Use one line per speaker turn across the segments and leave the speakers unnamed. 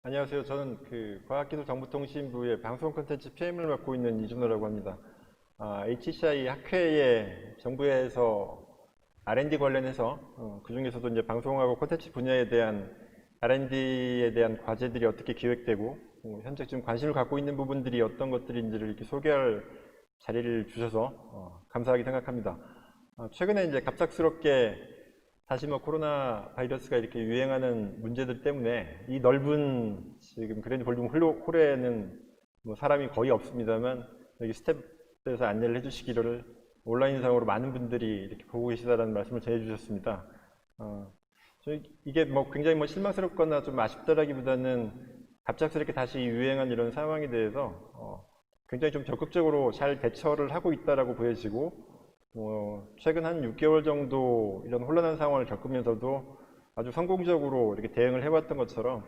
안녕하세요. 저는 과학기술정보통신부의 방송 콘텐츠 PM을 맡고 있는 이준호라고 합니다. HCI 학회에 정부에서 R&D 관련해서 그 중에서도 이제 방송하고 콘텐츠 분야에 대한 R&D에 대한 과제들이 어떻게 기획되고 현재 지금 관심을 갖고 있는 부분들이 어떤 것들인지를 이렇게 소개할 자리를 주셔서 감사하게 생각합니다. 최근에 이제 갑작스럽게 다시 코로나 바이러스가 이렇게 유행하는 문제들 때문에 이 넓은 지금 그랜드 볼륨 홀에는 사람이 거의 없습니다만 여기 스텝에서 안내를 해주시기를 온라인상으로 많은 분들이 이렇게 보고 계시다라는 말씀을 전해주셨습니다. 이게 굉장히 실망스럽거나 좀 아쉽다라기보다는 갑작스럽게 다시 유행한 이런 상황에 대해서 굉장히 좀 적극적으로 잘 대처를 하고 있다라고 보여지고 최근 한 6개월 정도 이런 혼란한 상황을 겪으면서도 아주 성공적으로 이렇게 대응을 해왔던 것처럼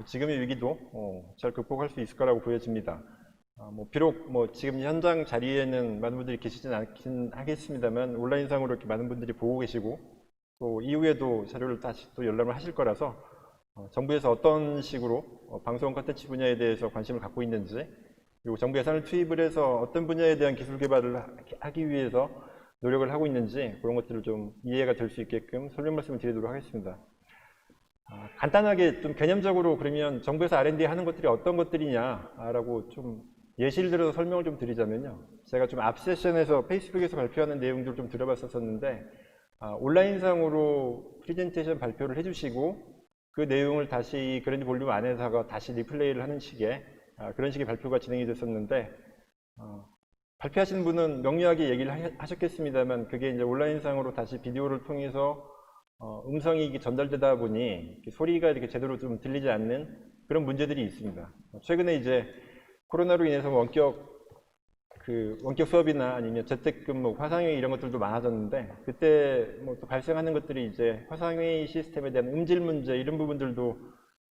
지금의 위기도 잘 극복할 수 있을 거라고 보여집니다. 비록 지금 현장 자리에는 많은 분들이 계시진 않긴 하겠습니다만 온라인상으로 이렇게 많은 분들이 보고 계시고 또 이후에도 자료를 다시 또 열람을 하실 거라서 정부에서 어떤 식으로 방송 콘텐츠 분야에 대해서 관심을 갖고 있는지 그리고 정부 예산을 투입을 해서 어떤 분야에 대한 기술 개발을 하기 위해서 노력을 하고 있는지 그런 것들을 좀 이해가 될 수 있게끔 설명 말씀을 드리도록 하겠습니다. 간단하게 좀 개념적으로 그러면 정부에서 R&D 하는 것들이 어떤 것들이냐라고 좀 예시를 들어서 설명을 좀 드리자면요. 제가 좀 앞 세션에서 페이스북에서 발표하는 내용들을 좀 들어봤었는데 온라인상으로 프레젠테이션 발표를 해주시고 그 내용을 다시 그랜드 볼륨 안에다가 다시 리플레이를 하는 식의 그런 식의 발표가 진행이 됐었는데 발표하시는 분은 명료하게 얘기를 하셨겠습니다만 그게 이제 온라인상으로 다시 비디오를 통해서 음성이 전달되다 보니 소리가 이렇게 제대로 좀 들리지 않는 그런 문제들이 있습니다. 최근에 이제 코로나로 인해서 원격 수업이나 아니면 재택근무, 화상회의 이런 것들도 많아졌는데 그때 또 발생하는 것들이 이제 화상회의 시스템에 대한 음질 문제 이런 부분들도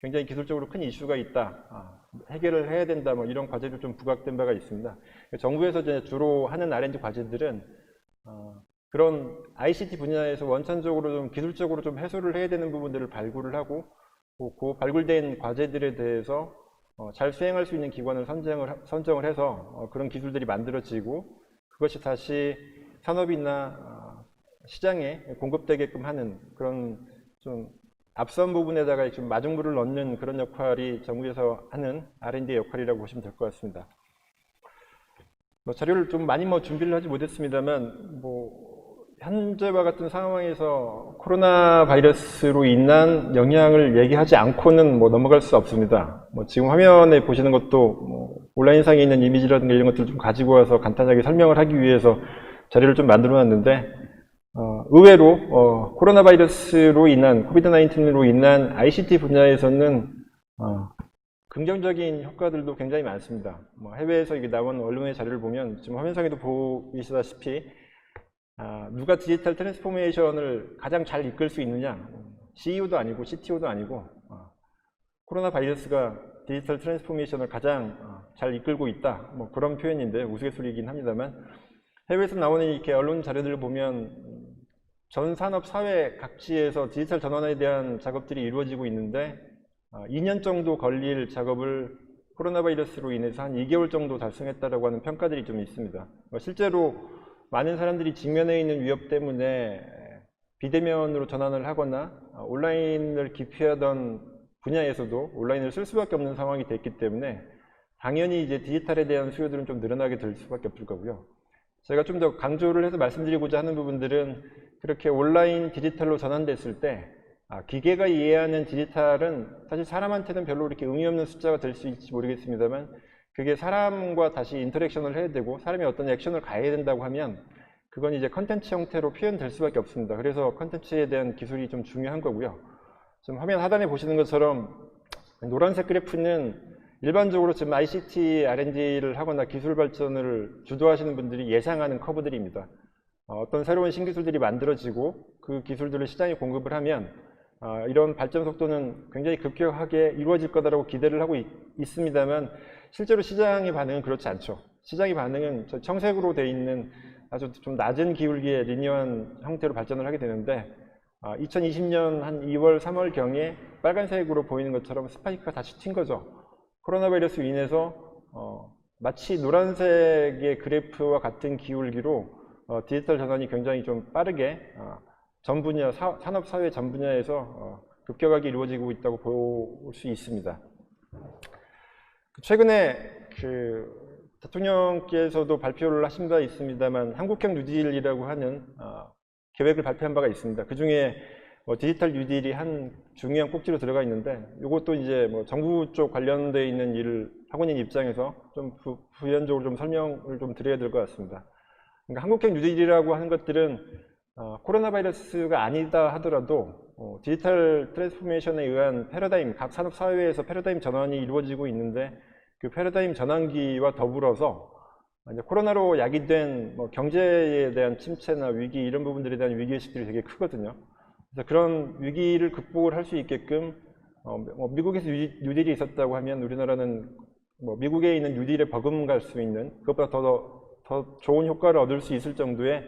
굉장히 기술적으로 큰 이슈가 있다. 해결을 해야 된다. 이런 과제도 좀 부각된 바가 있습니다. 정부에서 이제 주로 하는 R&D 과제들은 그런 ICT 분야에서 원천적으로 좀 기술적으로 좀 해소를 해야 되는 부분들을 발굴을 하고 그 발굴된 과제들에 대해서 잘 수행할 수 있는 기관을 선정을 해서 그런 기술들이 만들어지고 그것이 다시 산업이나 시장에 공급되게끔 하는 그런 좀 앞선 부분에다가 좀 마중물을 넣는 그런 역할이 정부에서 하는 R&D의 역할이라고 보시면 될 것 같습니다. 자료를 좀 많이 준비를 하지 못했습니다만 현재와 같은 상황에서 코로나 바이러스로 인한 영향을 얘기하지 않고는 넘어갈 수 없습니다. 지금 화면에 보시는 것도 온라인상에 있는 이미지라든가 이런 것들을 좀 가지고 와서 간단하게 설명을 하기 위해서 자료를 좀 만들어 놨는데 의외로 코로나 바이러스로 인한 코비드-19로 인한 ICT 분야에서는 긍정적인 효과들도 굉장히 많습니다. 해외에서 이게 나온 언론의 자료를 보면 지금 화면상에도 보이시다시피 누가 디지털 트랜스포메이션을 가장 잘 이끌 수 있느냐 CEO도 아니고 CTO도 아니고 코로나 바이러스가 디지털 트랜스포메이션을 가장 잘 이끌고 있다 그런 표현인데 우스갯소리이긴 합니다만 해외에서 나오는 이렇게 언론 자료들을 보면 전 산업 사회 각지에서 디지털 전환에 대한 작업들이 이루어지고 있는데 2년 정도 걸릴 작업을 코로나 바이러스로 인해서 한 2개월 정도 달성했다라고 하는 평가들이 좀 있습니다. 실제로 많은 사람들이 직면해 있는 위협 때문에 비대면으로 전환을 하거나 온라인을 기피하던 분야에서도 온라인을 쓸 수밖에 없는 상황이 됐기 때문에 당연히 이제 디지털에 대한 수요들은 좀 늘어나게 될 수밖에 없을 거고요. 제가 좀 더 강조를 해서 말씀드리고자 하는 부분들은 그렇게 온라인 디지털로 전환됐을 때 기계가 이해하는 디지털은 사실 사람한테는 별로 이렇게 의미 없는 숫자가 될 수 있을지 모르겠습니다만 그게 사람과 다시 인터랙션을 해야 되고 사람이 어떤 액션을 가해야 된다고 하면 그건 이제 컨텐츠 형태로 표현될 수밖에 없습니다. 그래서 컨텐츠에 대한 기술이 좀 중요한 거고요. 지금 화면 하단에 보시는 것처럼 노란색 그래프는 일반적으로 지금 ICT R&D를 하거나 기술 발전을 주도하시는 분들이 예상하는 커브들입니다. 어떤 새로운 신기술들이 만들어지고 그 기술들을 시장에 공급을 하면 이런 발전 속도는 굉장히 급격하게 이루어질 거다라고 기대를 하고 있습니다만 실제로 시장의 반응은 그렇지 않죠. 시장의 반응은 청색으로 되어 있는 아주 좀 낮은 기울기의 리니어한 형태로 발전을 하게 되는데 2020년 한 2월, 3월 경에 빨간색으로 보이는 것처럼 스파이크가 다시 튄 거죠. 코로나 바이러스로 인해서 마치 노란색의 그래프와 같은 기울기로 디지털 전환이 굉장히 좀 빠르게 전 분야, 산업, 사회 전 분야에서 급격하게 이루어지고 있다고 볼 수 있습니다. 최근에 대통령께서도 발표를 하신 바 있습니다만 한국형 뉴딜이라고 하는 계획을 발표한 바가 있습니다. 그 중에 디지털 뉴딜이 한 중요한 꼭지로 들어가 있는데 이것도 이제 정부 쪽 관련되어 있는 일을 하고 있는 입장에서 좀 부연적으로 좀 설명을 좀 드려야 될 것 같습니다. 그러니까 한국형 뉴딜이라고 하는 것들은 코로나 바이러스가 아니다 하더라도 디지털 트랜스포메이션에 의한 패러다임, 각 산업 사회에서 패러다임 전환이 이루어지고 있는데 그 패러다임 전환기와 더불어서 이제 코로나로 야기된 경제에 대한 침체나 위기 이런 부분들에 대한 위기의식들이 되게 크거든요. 그래서 그런 위기를 극복을 할 수 있게끔 미국에서 뉴딜이 있었다고 하면 우리나라는 미국에 있는 뉴딜에 버금갈 수 있는 그것보다 더 좋은 효과를 얻을 수 있을 정도의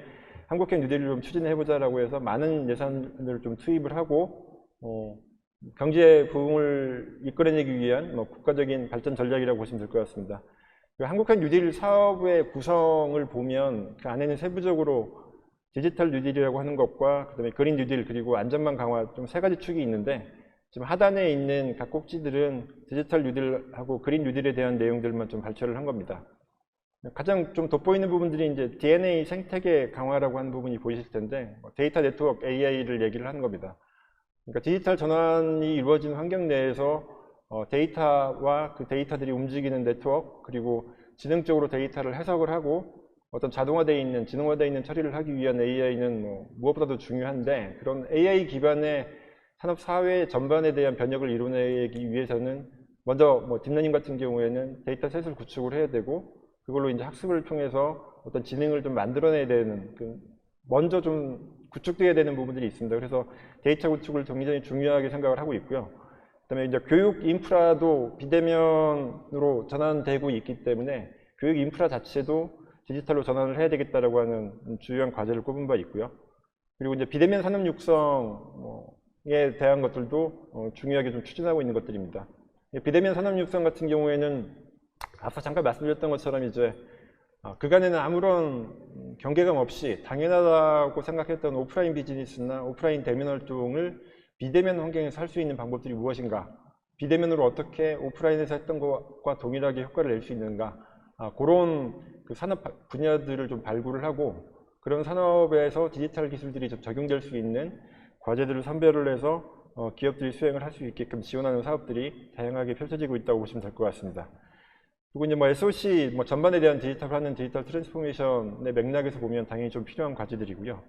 한국형 뉴딜을 좀 추진해보자라고 해서 많은 예산을 좀 투입을 하고 경제 부흥을 이끌어내기 위한 국가적인 발전 전략이라고 보시면 될 것 같습니다. 한국형 뉴딜 사업의 구성을 보면 그 안에는 세부적으로 디지털 뉴딜이라고 하는 것과 그다음에 그린 뉴딜 그리고 안전망 강화 좀 세 가지 축이 있는데 지금 하단에 있는 각 꼭지들은 디지털 뉴딜하고 그린 뉴딜에 대한 내용들만 좀 발표를 한 겁니다. 가장 좀 돋보이는 부분들이 이제 DNA 생태계 강화라고 하는 부분이 보이실 텐데 데이터 네트워크 AI를 얘기를 하는 겁니다. 그러니까 디지털 전환이 이루어진 환경 내에서 데이터와 그 데이터들이 움직이는 네트워크 그리고 지능적으로 데이터를 해석을 하고 어떤 자동화되어 있는 지능화되어 있는 처리를 하기 위한 AI는 무엇보다도 중요한데 그런 AI 기반의 산업 사회 전반에 대한 변혁을 이뤄내기 위해서는 먼저 딥러닝 같은 경우에는 데이터 셋을 구축을 해야 되고 그걸로 이제 학습을 통해서 어떤 지능을 좀 만들어내야 되는 먼저 좀 구축돼야 되는 부분들이 있습니다. 그래서 데이터 구축을 굉장히 중요하게 생각을 하고 있고요. 그다음에 이제 교육 인프라도 비대면으로 전환되고 있기 때문에 교육 인프라 자체도 디지털로 전환을 해야 되겠다라고 하는 주요한 과제를 꼽은 바 있고요. 그리고 이제 비대면 산업 육성에 대한 것들도 중요하게 좀 추진하고 있는 것들입니다. 비대면 산업 육성 같은 경우에는 앞서 잠깐 말씀드렸던 것처럼 이제 그간에는 아무런 경계감 없이 당연하다고 생각했던 오프라인 비즈니스나 오프라인 대면 활동을 비대면 환경에서 할 수 있는 방법들이 무엇인가, 비대면으로 어떻게 오프라인에서 했던 것과 동일하게 효과를 낼 수 있는가, 그런 그 산업 분야들을 좀 발굴을 하고 그런 산업에서 디지털 기술들이 좀 적용될 수 있는 과제들을 선별을 해서 기업들이 수행을 할 수 있게끔 지원하는 사업들이 다양하게 펼쳐지고 있다고 보시면 될 것 같습니다. 그리고 이제 SOC 전반에 대한 디지털하는 디지털 트랜스포메이션의 맥락에서 보면 당연히 좀 필요한 과제들이고요.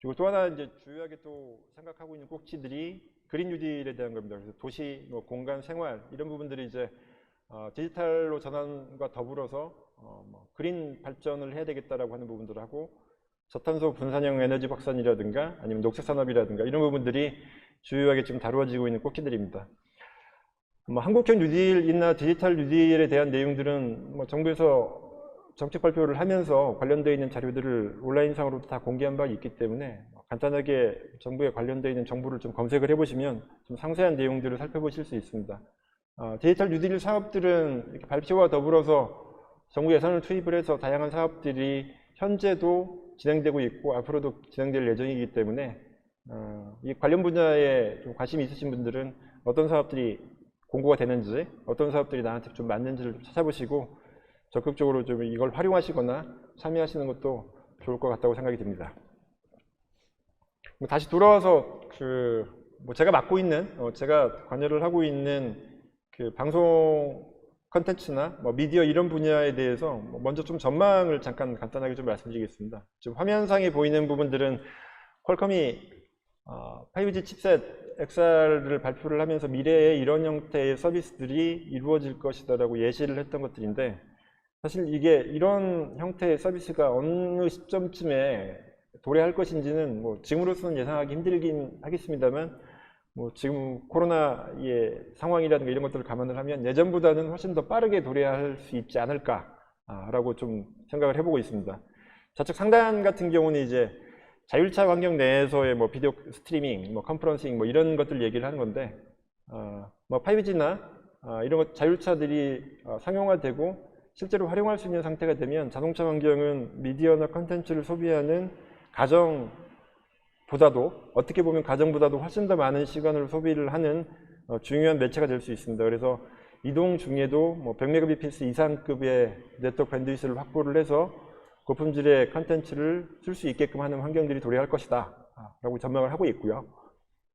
그리고 또 하나 이제 주요하게 또 생각하고 있는 꼭지들이 그린 뉴딜에 대한 겁니다. 그래서 도시, 공간, 생활 이런 부분들이 이제 디지털로 전환과 더불어서 그린 발전을 해야 되겠다라고 하는 부분들을 하고 저탄소 분산형 에너지 확산이라든가 아니면 녹색 산업이라든가 이런 부분들이 주요하게 지금 다루어지고 있는 꼭지들입니다. 한국형 뉴딜이나 디지털 뉴딜에 대한 내용들은 정부에서 정책 발표를 하면서 관련되어 있는 자료들을 온라인상으로도 다 공개한 바가 있기 때문에 간단하게 정부에 관련되어 있는 정보를 좀 검색을 해보시면 좀 상세한 내용들을 살펴보실 수 있습니다. 디지털 뉴딜 사업들은 이렇게 발표와 더불어서 정부 예산을 투입을 해서 다양한 사업들이 현재도 진행되고 있고 앞으로도 진행될 예정이기 때문에 이 관련 분야에 좀 관심이 있으신 분들은 어떤 사업들이 공고가 되는지 어떤 사업들이 나한테 좀 맞는지를 좀 찾아보시고 적극적으로 좀 이걸 활용하시거나 참여하시는 것도 좋을 것 같다고 생각이 듭니다. 다시 돌아와서 제가 맡고 있는 제가 관여를 하고 있는 그 방송 컨텐츠나 미디어 이런 분야에 대해서 먼저 좀 전망을 잠깐 간단하게 좀 말씀드리겠습니다. 지금 화면상에 보이는 부분들은 퀄컴이 5G 칩셋 XR을 발표를 하면서 미래에 이런 형태의 서비스들이 이루어질 것이다라고 예시를 했던 것들인데 사실 이게 이런 형태의 서비스가 어느 시점쯤에 도래할 것인지는 지금으로서는 예상하기 힘들긴 하겠습니다만 지금 코로나의 상황이라든가 이런 것들을 감안을 하면 예전보다는 훨씬 더 빠르게 도래할 수 있지 않을까라고 좀 생각을 해보고 있습니다. 좌측 상단 같은 경우는 이제 자율차 환경 내에서의 뭐 비디오 스트리밍, 뭐 컨퍼런싱 뭐 이런 것들 얘기를 하는 건데, 뭐 5G나 이런 것 자율차들이 상용화되고 실제로 활용할 수 있는 상태가 되면 자동차 환경은 미디어나 컨텐츠를 소비하는 가정보다도, 어떻게 보면 가정보다도 훨씬 더 많은 시간을 소비를 하는 중요한 매체가 될 수 있습니다. 그래서 이동 중에도 뭐 100Mbps 이상급의 네트워크 밴드위스를 확보를 해서 고품질의 컨텐츠를 쓸 수 있게끔 하는 환경들이 도래할 것이다 라고 전망을 하고 있고요.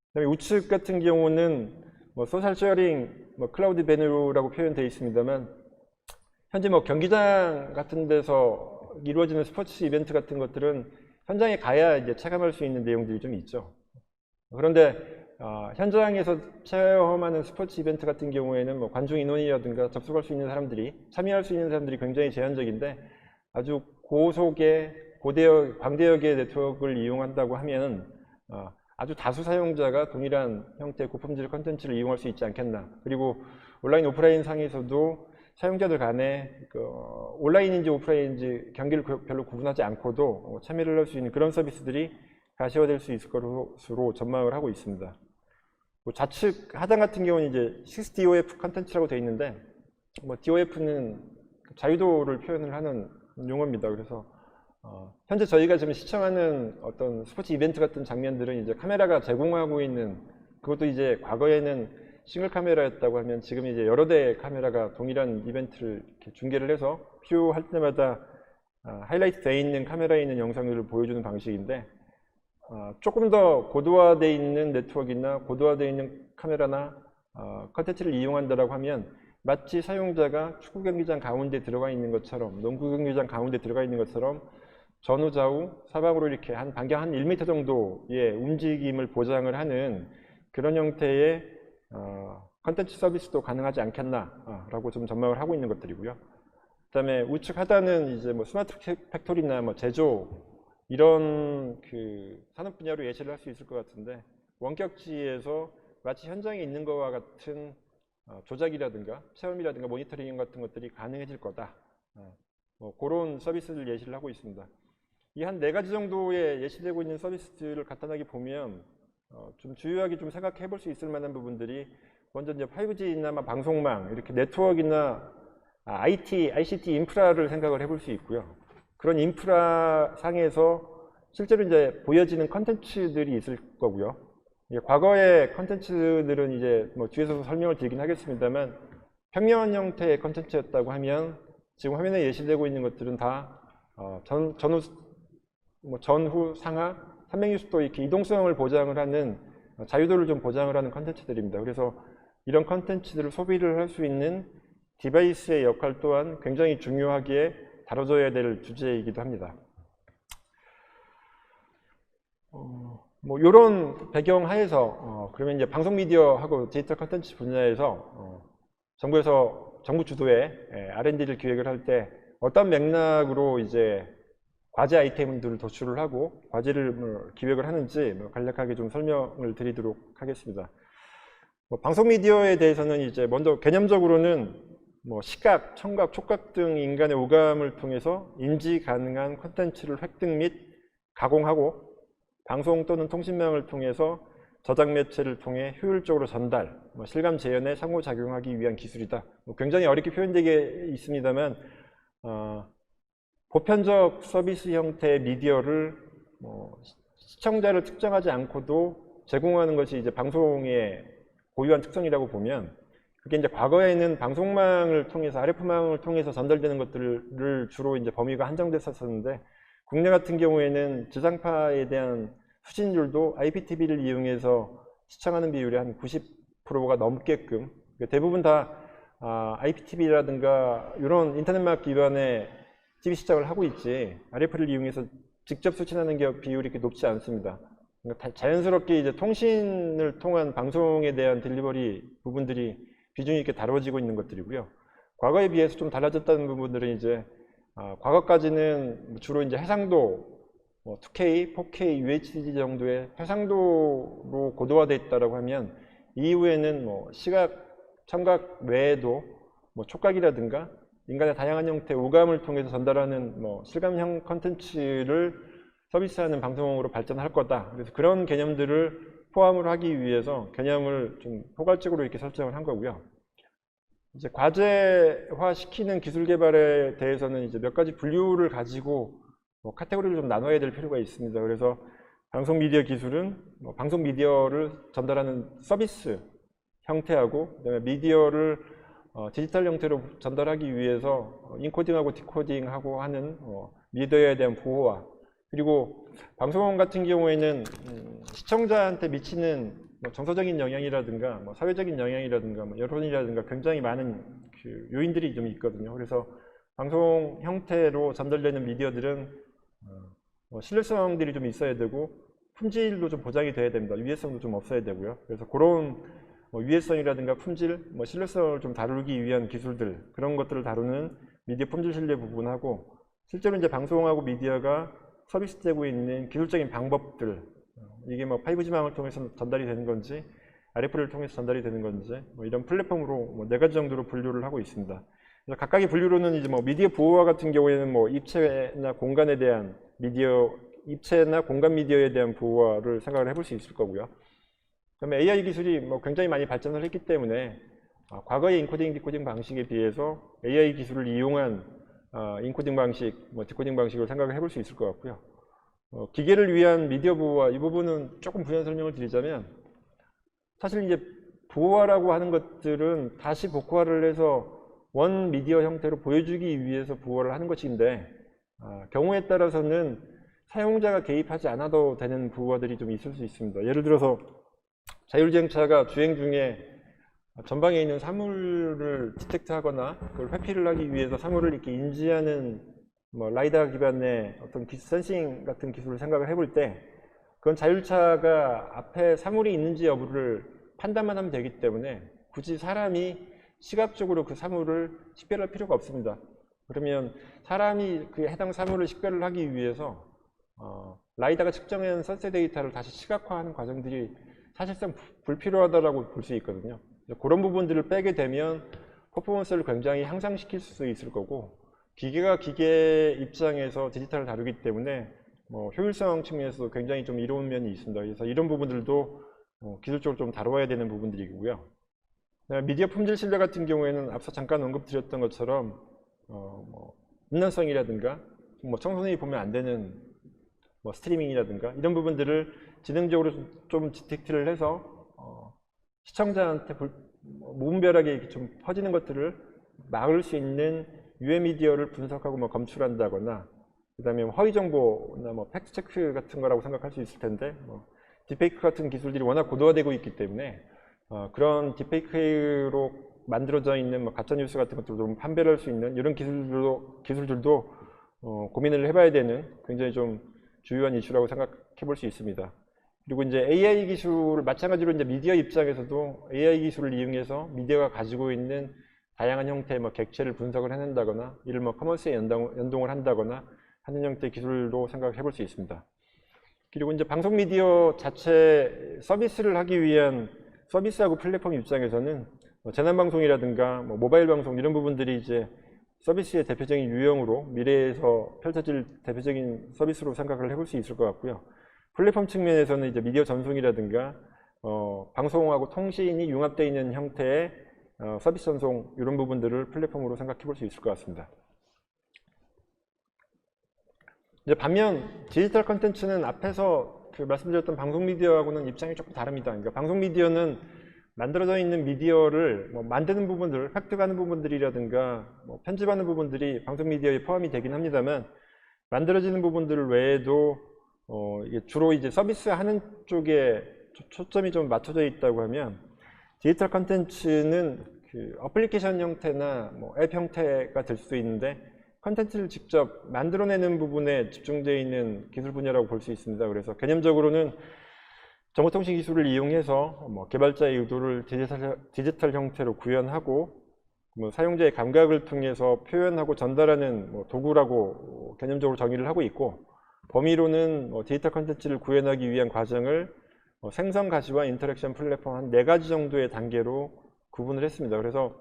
그다음에 우측 같은 경우는 뭐 소셜 쉐어링, 뭐 클라우드 베뉴라고 표현되어 있습니다만, 현재 뭐 경기장 같은 데서 이루어지는 스포츠 이벤트 같은 것들은 현장에 가야 이제 체감할 수 있는 내용들이 좀 있죠. 그런데 현장에서 체험하는 스포츠 이벤트 같은 경우에는 뭐 관중 인원이라든가 접속할 수 있는 사람들이, 참여할 수 있는 사람들이 굉장히 제한적인데, 아주 고속의 광대역의 네트워크를 이용한다고 하면 아주 다수 사용자가 동일한 형태의 고품질 컨텐츠를 이용할 수 있지 않겠나. 그리고 온라인 오프라인 상에서도 사용자들 간에 온라인인지 오프라인인지 경기를 별로 구분하지 않고도 참여를 할 수 있는 그런 서비스들이 가시화될 수 있을 것으로 전망을 하고 있습니다. 좌측 하단 같은 경우는 이제 6DOF 컨텐츠라고 되어 있는데, 뭐 DOF는 자유도를 표현을 하는 용어입니다. 그래서 현재 저희가 지금 시청하는 어떤 스포츠 이벤트 같은 장면들은 이제 카메라가 제공하고 있는, 그것도 이제 과거에는 싱글 카메라였다고 하면 지금 이제 여러 대의 카메라가 동일한 이벤트를 이렇게 중계를 해서 필요할 때마다 하이라이트 되어 있는 카메라에 있는 영상들을 보여주는 방식인데, 조금 더 고도화되어 있는 네트워크나 고도화되어 있는 카메라나 컨텐츠를 이용한다라고 하면 마치 사용자가 축구 경기장 가운데 들어가 있는 것처럼, 농구 경기장 가운데 들어가 있는 것처럼 전후 좌우 사방으로 이렇게 한 반경 한 1m 정도의 움직임을 보장을 하는 그런 형태의 컨텐츠 서비스도 가능하지 않겠나라고 좀 전망을 하고 있는 것들이고요. 그다음에 우측 하단은 이제 뭐 스마트 팩토리나 뭐 제조 이런 그 산업 분야로 예시를 할 수 있을 것 같은데, 원격지에서 마치 현장에 있는 것과 같은 조작이라든가 체험이라든가 모니터링 같은 것들이 가능해질 거다. 뭐 그런 서비스를 예시를 하고 있습니다. 이 한 4가지 정도의 예시되고 있는 서비스들을 간단하게 보면 좀 주요하게 좀 생각해 볼 수 있을 만한 부분들이, 먼저 이제 5G나 방송망, 이렇게 네트워크나 ICT 인프라를 생각을 해볼 수 있고요. 그런 인프라 상에서 실제로 이제 보여지는 컨텐츠들이 있을 거고요. 과거의 컨텐츠들은 이제 뭐 뒤에서 설명을 드리긴 하겠습니다만, 평면 형태의 컨텐츠였다고 하면 지금 화면에 예시되고 있는 것들은 다 전후 상하 360도 이렇게 이동성을 보장을 하는, 자유도를 좀 보장을 하는 컨텐츠들입니다. 그래서 이런 컨텐츠들을 소비를 할 수 있는 디바이스의 역할 또한 굉장히 중요하게 다뤄져야 될 주제이기도 합니다. 뭐 이런 배경 하에서 그러면 이제 방송 미디어하고 디지털 컨텐츠 분야에서 정부 주도의 R&D를 기획을 할 때 어떤 맥락으로 이제 과제 아이템들을 도출을 하고 과제를 기획을 하는지 간략하게 좀 설명을 드리도록 하겠습니다. 방송 미디어에 대해서는 이제 먼저 개념적으로는 시각, 청각, 촉각 등 인간의 오감을 통해서 인지 가능한 콘텐츠를 획득 및 가공하고, 방송 또는 통신망을 통해서 저장 매체를 통해 효율적으로 전달, 실감 재현에 상호작용하기 위한 기술이다. 굉장히 어렵게 표현되게 있습니다만, 보편적 서비스 형태의 미디어를 시청자를 특정하지 않고도 제공하는 것이 이제 방송의 고유한 특성이라고 보면, 그게 이제 과거에는 방송망을 통해서, RF망을 통해서 전달되는 것들을 주로 이제 범위가 한정됐었는데, 국내 같은 경우에는 지상파에 대한 수신율도 IPTV를 이용해서 시청하는 비율이 한 90%가 넘게끔, 대부분 다 IPTV라든가 이런 인터넷망 기반의 TV 시청을 하고 있지, RF를 이용해서 직접 수신하는 비율이 이렇게 높지 않습니다. 그러니까 자연스럽게 이제 통신을 통한 방송에 대한 딜리버리 부분들이 비중이 있게 다뤄지고 있는 것들이고요. 과거에 비해서 좀 달라졌다는 부분들은 이제 과거까지는 주로 이제 해상도 2K, 4K, UHD 정도의 해상도로 고도화되어 있다라고 하면, 이후에는 시각, 청각 외에도 촉각이라든가 인간의 다양한 형태의 오감을 통해서 전달하는 실감형 컨텐츠를 서비스하는 방송으로 발전할 거다. 그래서 그런 개념들을 포함을 하기 위해서 개념을 좀 포괄적으로 이렇게 설정을 한 거고요. 이제 과제화 시키는 기술 개발에 대해서는 이제 몇 가지 분류를 가지고 카테고리를 좀 나눠야 될 필요가 있습니다. 그래서 방송 미디어 기술은 방송 미디어를 전달하는 서비스 형태하고, 그다음에 미디어를 디지털 형태로 전달하기 위해서 인코딩하고 디코딩하고 하는 미디어에 대한 보호와, 그리고 방송원 같은 경우에는 시청자한테 미치는 정서적인 영향이라든가 사회적인 영향이라든가 여론이라든가 굉장히 많은 그 요인들이 좀 있거든요. 그래서 방송 형태로 전달되는 미디어들은 신뢰성들이 좀 있어야 되고 품질도 좀 보장이 돼야 됩니다. 유해성도 좀 없어야 되고요. 그래서 그런 유해성이라든가 품질, 신뢰성을 좀 다루기 위한 기술들, 그런 것들을 다루는 미디어 품질 신뢰 부분하고, 실제로 이제 방송하고 미디어가 서비스되고 있는 기술적인 방법들, 이게 5G망을 통해서 전달이 되는 건지 RF를 통해서 전달이 되는 건지 이런 플랫폼으로 4가지 정도로 분류를 하고 있습니다. 그래서 각각의 분류로는 이제 미디어 보호와 같은 경우에는 입체나 공간에 대한 미디어, 입체나 공간 미디어에 대한 보호를 생각을 해볼 수 있을 거고요. 그다음에 AI 기술이 굉장히 많이 발전을 했기 때문에 과거의 인코딩, 디코딩 방식에 비해서 AI 기술을 이용한 인코딩 방식, 디코딩 방식을 생각을 해볼 수 있을 것 같고요. 기계를 위한 미디어 보호화, 이 부분은 조금 부연 설명을 드리자면, 사실 이제 보호화라고 하는 것들은 다시 복구화를 해서 원 미디어 형태로 보여주기 위해서 보호화를 하는 것인데, 경우에 따라서는 사용자가 개입하지 않아도 되는 보호화들이 좀 있을 수 있습니다. 예를 들어서 자율주행차가 주행 중에 전방에 있는 사물을 디텍트하거나 그걸 회피를 하기 위해서 사물을 이렇게 인지하는 라이다 기반의 어떤 센싱 같은 기술을 생각을 해볼 때, 그건 자율차가 앞에 사물이 있는지 여부를 판단만 하면 되기 때문에 굳이 사람이 시각적으로 그 사물을 식별할 필요가 없습니다. 그러면 사람이 그 해당 사물을 식별을 하기 위해서 라이다가 측정한 센서 데이터를 다시 시각화하는 과정들이 사실상 불필요하다고 볼 수 있거든요. 그런 부분들을 빼게 되면 퍼포먼스를 굉장히 향상시킬 수 있을 거고, 기계가 기계 입장에서 디지털을 다루기 때문에 효율성 측면에서 굉장히 좀 이로운 면이 있습니다. 그래서 이런 부분들도 기술적으로 좀 다뤄야 되는 부분들이고요. 미디어 품질 신뢰 같은 경우에는 앞서 잠깐 언급드렸던 것처럼 음란성이라든가 청소년이 보면 안 되는 스트리밍이라든가 이런 부분들을 지능적으로 좀 디텍트를 해서 시청자한테 무분별하게 좀 퍼지는 것들을 막을 수 있는 유해 미디어를 분석하고 검출한다거나, 그 다음에 허위 정보나 팩트 체크 같은 거라고 생각할 수 있을 텐데, 딥페이크 같은 기술들이 워낙 고도화되고 있기 때문에 그런 딥페이크로 만들어져 있는 가짜 뉴스 같은 것들도 좀 판별할 수 있는 이런 기술들도 고민을 해봐야 되는 굉장히 좀 주요한 이슈라고 생각해 볼 수 있습니다. 그리고 이제 AI 기술, 마찬가지로 이제 미디어 입장에서도 AI 기술을 이용해서 미디어가 가지고 있는 다양한 형태의 객체를 분석을 해낸다거나, 이를 커머스에 연동을 한다거나 하는 형태의 기술로 생각해 볼 수 있습니다. 그리고 이제 방송 미디어 자체 서비스를 하기 위한 서비스하고 플랫폼 입장에서는 재난방송이라든가 모바일 방송 이런 부분들이 이제 서비스의 대표적인 유형으로 미래에서 펼쳐질 대표적인 서비스로 생각을 해볼 수 있을 것 같고요. 플랫폼 측면에서는 이제 미디어 전송이라든가 방송하고 통신이 융합되어 있는 형태의 서비스 전송 이런 부분들을 플랫폼으로 생각해 볼 수 있을 것 같습니다. 이제 반면 디지털 컨텐츠는 앞에서 말씀드렸던 방송 미디어하고는 입장이 조금 다릅니다. 그러니까 방송 미디어는 만들어져 있는 미디어를 만드는 부분들, 획득하는 부분들이라든가 편집하는 부분들이 방송 미디어에 포함이 되긴 합니다만, 만들어지는 부분들 외에도 이게 주로 이제 서비스하는 쪽에 초점이 좀 맞춰져 있다고 하면, 디지털 컨텐츠는 그 어플리케이션 형태나 앱 형태가 될 수도 있는데, 컨텐츠를 직접 만들어내는 부분에 집중되어 있는 기술 분야라고 볼 수 있습니다. 그래서 개념적으로는 정보통신 기술을 이용해서 개발자의 의도를 디지털 형태로 구현하고 사용자의 감각을 통해서 표현하고 전달하는 도구라고 개념적으로 정의를 하고 있고, 범위로는 디지털 컨텐츠를 구현하기 위한 과정을 생성 가시와 인터랙션 플랫폼 한 4가지 정도의 단계로 구분을 했습니다. 그래서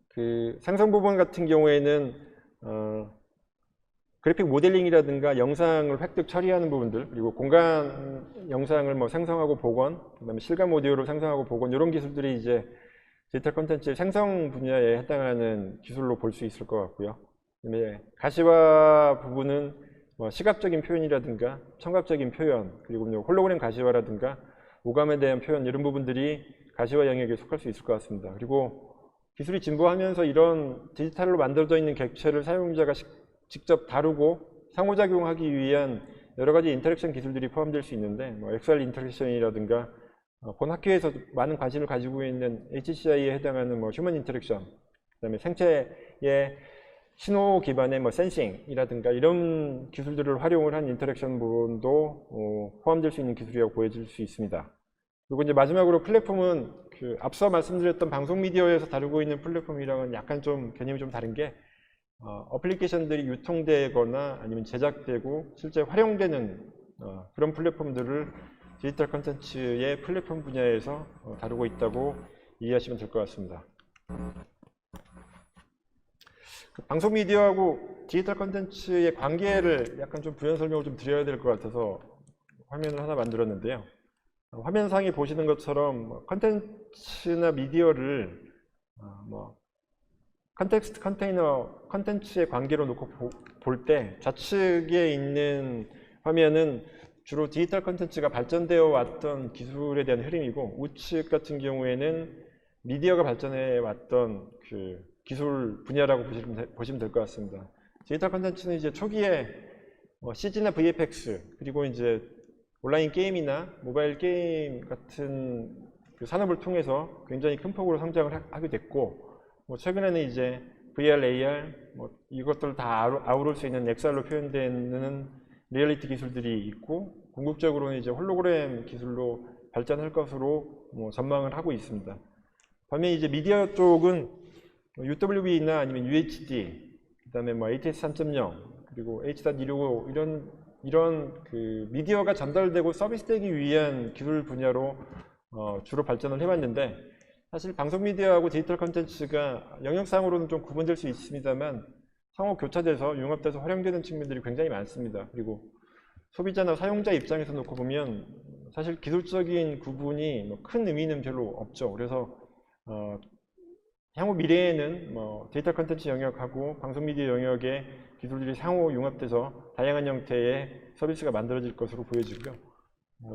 그 생성 부분 같은 경우에는 그래픽 모델링이라든가 영상을 획득 처리하는 부분들, 그리고 공간 영상을 뭐 생성하고 복원, 그다음에 실감 오디오로 생성하고 복원, 이런 기술들이 이제 디지털 콘텐츠의 생성 분야에 해당하는 기술로 볼 수 있을 것 같고요. 그다음에 가시화 부분은 뭐 시각적인 표현이라든가 청각적인 표현, 그리고 홀로그램 가시화라든가 오감에 대한 표현, 이런 부분들이 가시화 영역에 속할 수 있을 것 같습니다. 그리고 기술이 진보하면서 이런 디지털로 만들어져 있는 객체를 사용자가 직접 다루고 상호작용하기 위한 여러 가지 인터랙션 기술들이 포함될 수 있는데, 뭐 XR 인터랙션이라든가 본 학교에서 많은 관심을 가지고 있는 HCI에 해당하는 뭐 휴먼 인터랙션, 그다음에 생체의 신호 기반의 뭐 센싱이라든가 이런 기술들을 활용을 한 인터랙션 부분도 포함될 수 있는 기술이라고 보여질 수 있습니다. 그리고 이제 마지막으로 플랫폼은 앞서 말씀드렸던 방송 미디어에서 다루고 있는 플랫폼이랑은 약간 좀 개념이 좀 다른 게, 어플리케이션들이 유통되거나 아니면 제작되고 실제 활용되는 그런 플랫폼들을 디지털 콘텐츠의 플랫폼 분야에서 다루고 있다고 이해하시면 될 것 같습니다. 방송 미디어하고 디지털 콘텐츠의 관계를 약간 좀 부연 설명을 좀 드려야 될 것 같아서 화면을 하나 만들었는데요. 화면상에 보시는 것처럼 콘텐츠나 미디어를 컨텍스트 컨테이너 컨텐츠의 관계로 놓고 볼 때 좌측에 있는 화면은 주로 디지털 컨텐츠가 발전되어 왔던 기술에 대한 흐름이고, 우측 같은 경우에는 미디어가 발전해 왔던 그 기술 분야라고 보시면 될 것 같습니다. 디지털 컨텐츠는 이제 초기에 CG나 VFX, 그리고 이제 온라인 게임이나 모바일 게임 같은 그 산업을 통해서 굉장히 큰 폭으로 성장을 하게 됐고, 최근에는 이제 VR, AR 이것들을 다 아우를 수 있는 XR로 표현되는 리얼리티 기술들이 있고, 궁극적으로는 이제 홀로그램 기술로 발전할 것으로 전망을 하고 있습니다. 반면에 이제 미디어 쪽은 UWB나 아니면 UHD, 그다음에 ATS 3.0, 그리고 H.265 이런 그 미디어가 전달되고 서비스되기 위한 기술 분야로 주로 발전을 해왔는데, 사실 방송 미디어하고 디지털 콘텐츠가 영역상으로는 좀 구분될 수 있습니다만 상호 교차돼서 융합돼서 활용되는 측면들이 굉장히 많습니다. 그리고 소비자나 사용자 입장에서 놓고 보면 사실 기술적인 구분이 큰 의미는 별로 없죠. 그래서 향후 미래에는 디지털 콘텐츠 영역하고 방송 미디어 영역의 기술들이 상호 융합돼서 다양한 형태의 서비스가 만들어질 것으로 보여지고요.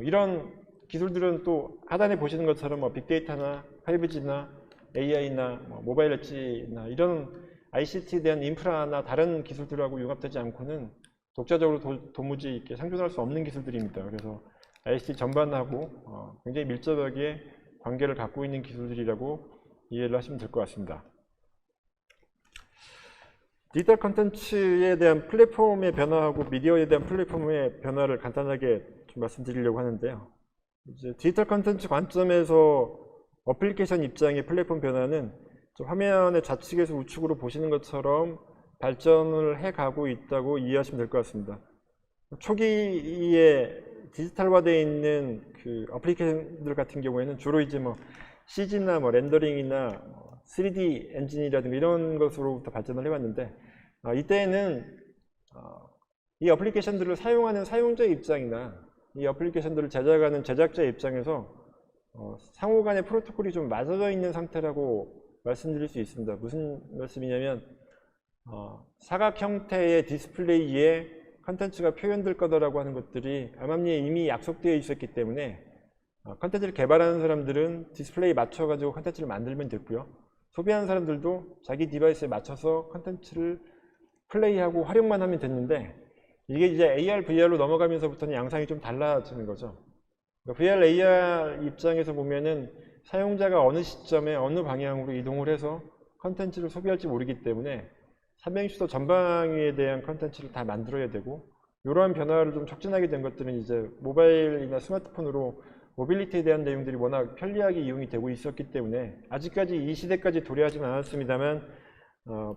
이런 기술들은 또 하단에 보시는 것처럼 빅데이터나 5G나 AI나 모바일 엣지나 이런 ICT에 대한 인프라나 다른 기술들하고 융합되지 않고는 독자적으로 도무지 이렇게 생존할 수 없는 기술들입니다. 그래서 ICT 전반하고 굉장히 밀접하게 관계를 갖고 있는 기술들이라고 이해를 하시면 될 것 같습니다. 디지털 콘텐츠에 대한 플랫폼의 변화하고 미디어에 대한 플랫폼의 변화를 간단하게 좀 말씀드리려고 하는데요. 이제 디지털 콘텐츠 관점에서 어플리케이션 입장의 플랫폼 변화는 화면의 좌측에서 우측으로 보시는 것처럼 발전을 해가고 있다고 이해하시면 될 것 같습니다. 초기에 디지털화되어 있는 그 어플리케이션들 같은 경우에는 주로 이제 CG나 렌더링이나 3D 엔진이라든가 이런 것으로부터 발전을 해왔는데, 이때는 이 어플리케이션들을 사용하는 사용자의 입장이나 이 어플리케이션들을 제작하는 제작자의 입장에서 상호 간의 프로토콜이 좀 맞아져 있는 상태라고 말씀드릴 수 있습니다. 무슨 말씀이냐면 사각 형태의 디스플레이에 컨텐츠가 표현될 거다라고 하는 것들이 암암리에 이미 약속되어 있었기 때문에 컨텐츠를 개발하는 사람들은 디스플레이에 맞춰가지고 컨텐츠를 만들면 됐고요. 소비하는 사람들도 자기 디바이스에 맞춰서 컨텐츠를 플레이하고 활용만 하면 됐는데, 이게 이제 AR, VR로 넘어가면서부터는 양상이 좀 달라지는 거죠. VR, AR 입장에서 보면은 사용자가 어느 시점에 어느 방향으로 이동을 해서 컨텐츠를 소비할지 모르기 때문에 삼행시도 전방위에 대한 컨텐츠를 다 만들어야 되고, 이러한 변화를 좀 촉진하게 된 것들은 이제 모바일이나 스마트폰으로 모빌리티에 대한 내용들이 워낙 편리하게 이용이 되고 있었기 때문에 아직까지 이 시대까지 도래하지는 않았습니다만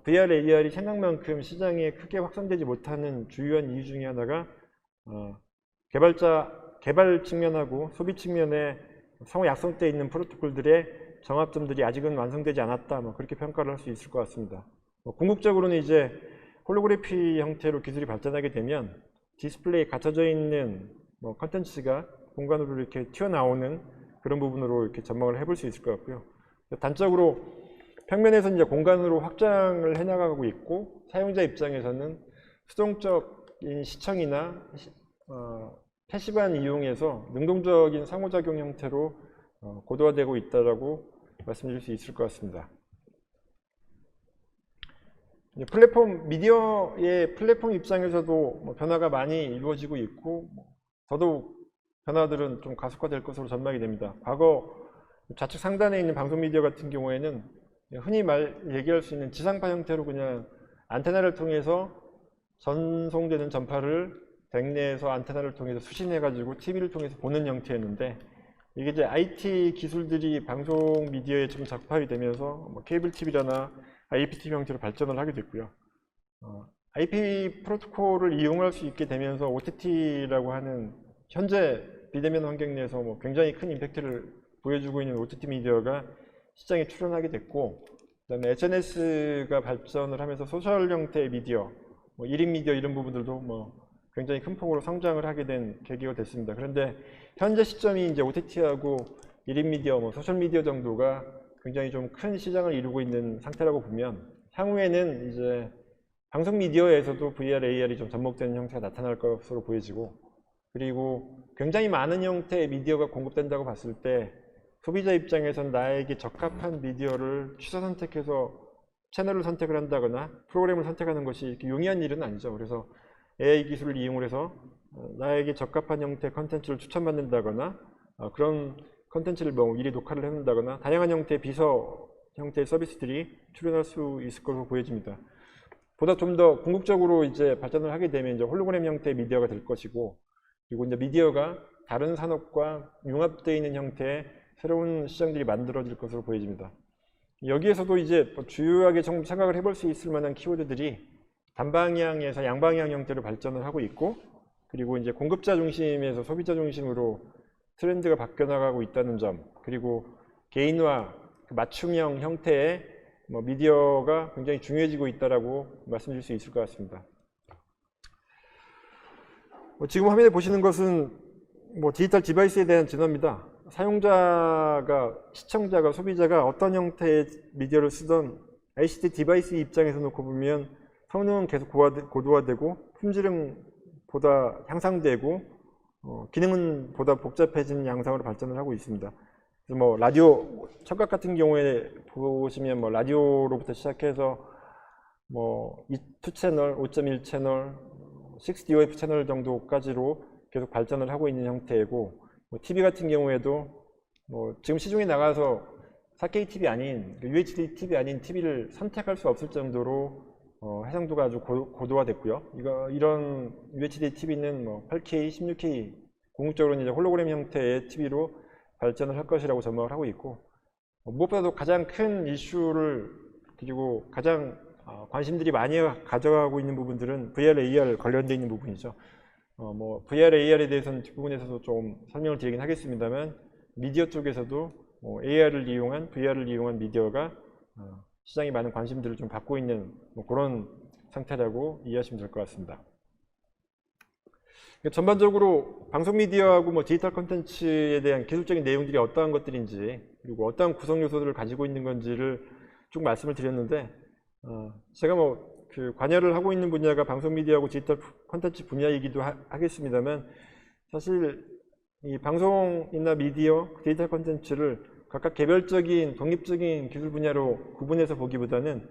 VR, AR이 생각만큼 시장에 크게 확산되지 못하는 주요한 이유 중에 하나가 개발 측면하고 소비 측면에 상호 약속되어 있는 프로토콜들의 정합점들이 아직은 완성되지 않았다, 그렇게 평가를 할 수 있을 것 같습니다. 궁극적으로는 이제 홀로그래피 형태로 기술이 발전하게 되면 디스플레이에 갇혀져 있는 뭐 컨텐츠가 공간으로 이렇게 튀어나오는 그런 부분으로 이렇게 전망을 해볼 수 있을 것 같고요. 단적으로 평면에서 이제 공간으로 확장을 해나가고 있고, 사용자 입장에서는 수동적인 시청이나 패시브한 이용에서 능동적인 상호작용 형태로 고도화되고 있다라고 말씀드릴 수 있을 것 같습니다. 플랫폼, 미디어의 플랫폼 입장에서도 뭐 변화가 많이 이루어지고 있고, 더더욱 변화들은 좀 가속화될 것으로 전망이 됩니다. 과거 좌측 상단에 있는 방송 미디어 같은 경우에는 흔히 얘기할 수 있는 지상파 형태로 그냥 안테나를 통해서 전송되는 전파를 댁내에서 안테나를 통해서 수신해가지고 TV를 통해서 보는 형태였는데, 이게 이제 IT 기술들이 방송 미디어에 좀 적합이 되면서 뭐 케이블 TV나 IPTV 형태로 발전을 하게 됐고요. IP 프로토콜을 이용할 수 있게 되면서 OTT라고 하는 현재 비대면 환경 내에서 뭐 굉장히 큰 임팩트를 보여주고 있는 OTT 미디어가 시장에 출현하게 됐고, 그다음에 SNS가 발전을 하면서 소셜 형태의 미디어, 뭐 1인 미디어 이런 부분들도 뭐 굉장히 큰 폭으로 성장을 하게 된 계기가 됐습니다. 그런데 현재 시점이 이제 OTT하고 1인 미디어, 뭐 소셜 미디어 정도가 굉장히 좀 큰 시장을 이루고 있는 상태라고 보면, 향후에는 이제 방송 미디어에서도 VR, AR이 좀 접목되는 형태가 나타날 것으로 보여지고, 그리고 굉장히 많은 형태의 미디어가 공급된다고 봤을 때 소비자 입장에선 나에게 적합한 미디어를 취사 선택해서 채널을 선택을 한다거나 프로그램을 선택하는 것이 이렇게 용이한 일은 아니죠. 그래서 AI 기술을 이용을 해서 나에게 적합한 형태의 컨텐츠를 추천받는다거나 그런 컨텐츠를 뭐 미리 녹화를 해놓는다거나 다양한 형태의 비서 형태의 서비스들이 출현할 수 있을 것으로 보여집니다. 보다 좀 더 궁극적으로 이제 발전을 하게 되면 이제 홀로그램 형태의 미디어가 될 것이고, 그리고 이제 미디어가 다른 산업과 융합되어 있는 형태의 새로운 시장들이 만들어질 것으로 보여집니다. 여기에서도 이제 주요하게 좀 생각을 해볼 수 있을 만한 키워드들이 단방향에서 양방향 형태로 발전을 하고 있고, 그리고 이제 공급자 중심에서 소비자 중심으로 트렌드가 바뀌어 나가고 있다는 점, 그리고 개인화, 맞춤형 형태의 뭐 미디어가 굉장히 중요해지고 있다라고 말씀드릴 수 있을 것 같습니다. 지금 화면에 보시는 것은 뭐 디지털 디바이스에 대한 진화입니다. 사용자가, 시청자가, 소비자가 어떤 형태의 미디어를 쓰던 ICT 디바이스 입장에서 놓고 보면 성능은 계속 고도화되고 품질은 보다 향상되고 기능은 보다 복잡해지는 양상으로 발전을 하고 있습니다. 그래서 뭐 라디오, 청각 같은 경우에 보시면 뭐 라디오로부터 시작해서 뭐 2채널, 5.1 채널, 6DOF 채널 정도까지로 계속 발전을 하고 있는 형태이고, 뭐 TV 같은 경우에도 뭐 지금 시중에 나가서 4K TV 아닌 UHD TV 아닌 TV를 선택할 수 없을 정도로 해상도가 아주 고도화됐고요. 이런 UHD TV는 뭐 8K, 16K 궁극적으로는 이제 홀로그램 형태의 TV로 발전을 할 것이라고 전망을 하고 있고, 무엇보다도 가장 큰 이슈를, 그리고 가장 관심들이 많이 가져가고 있는 부분들은 VR, AR 관련되어 있는 부분이죠. 뭐 VR, AR에 대해서는 뒷부분에서도 좀 설명을 드리긴 하겠습니다만, 미디어 쪽에서도 AR을 이용한, VR을 이용한 미디어가 시장이 많은 관심들을 좀 받고 있는 뭐 그런 상태라고 이해하시면 될 것 같습니다. 전반적으로 방송 미디어하고 뭐 디지털 콘텐츠에 대한 기술적인 내용들이 어떠한 것들인지, 그리고 어떠한 구성 요소들을 가지고 있는 건지를 쭉 말씀을 드렸는데, 제가 뭐 그 관여를 하고 있는 분야가 방송 미디어하고 디지털 콘텐츠 분야이기도 하겠습니다만, 사실 이 방송이나 미디어, 디지털 콘텐츠를 각각 개별적인 독립적인 기술 분야로 구분해서 보기보다는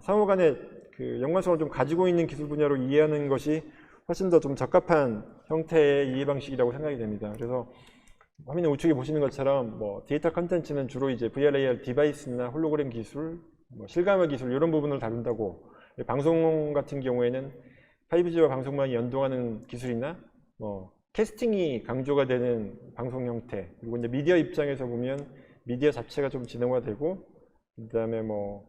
상호간에 그 연관성을 좀 가지고 있는 기술 분야로 이해하는 것이 훨씬 더 좀 적합한 형태의 이해 방식이라고 생각이 됩니다. 그래서 화면에 우측에 보시는 것처럼 뭐 디지털 콘텐츠는 주로 이제 VR, AR 디바이스나 홀로그램 기술, 뭐 실감화 기술 이런 부분을 다룬다고, 방송 같은 경우에는 5G와 방송망이 연동하는 기술이나 뭐 캐스팅이 강조가 되는 방송 형태, 그리고 이제 미디어 입장에서 보면 미디어 자체가 좀 진흥화되고, 그 다음에 뭐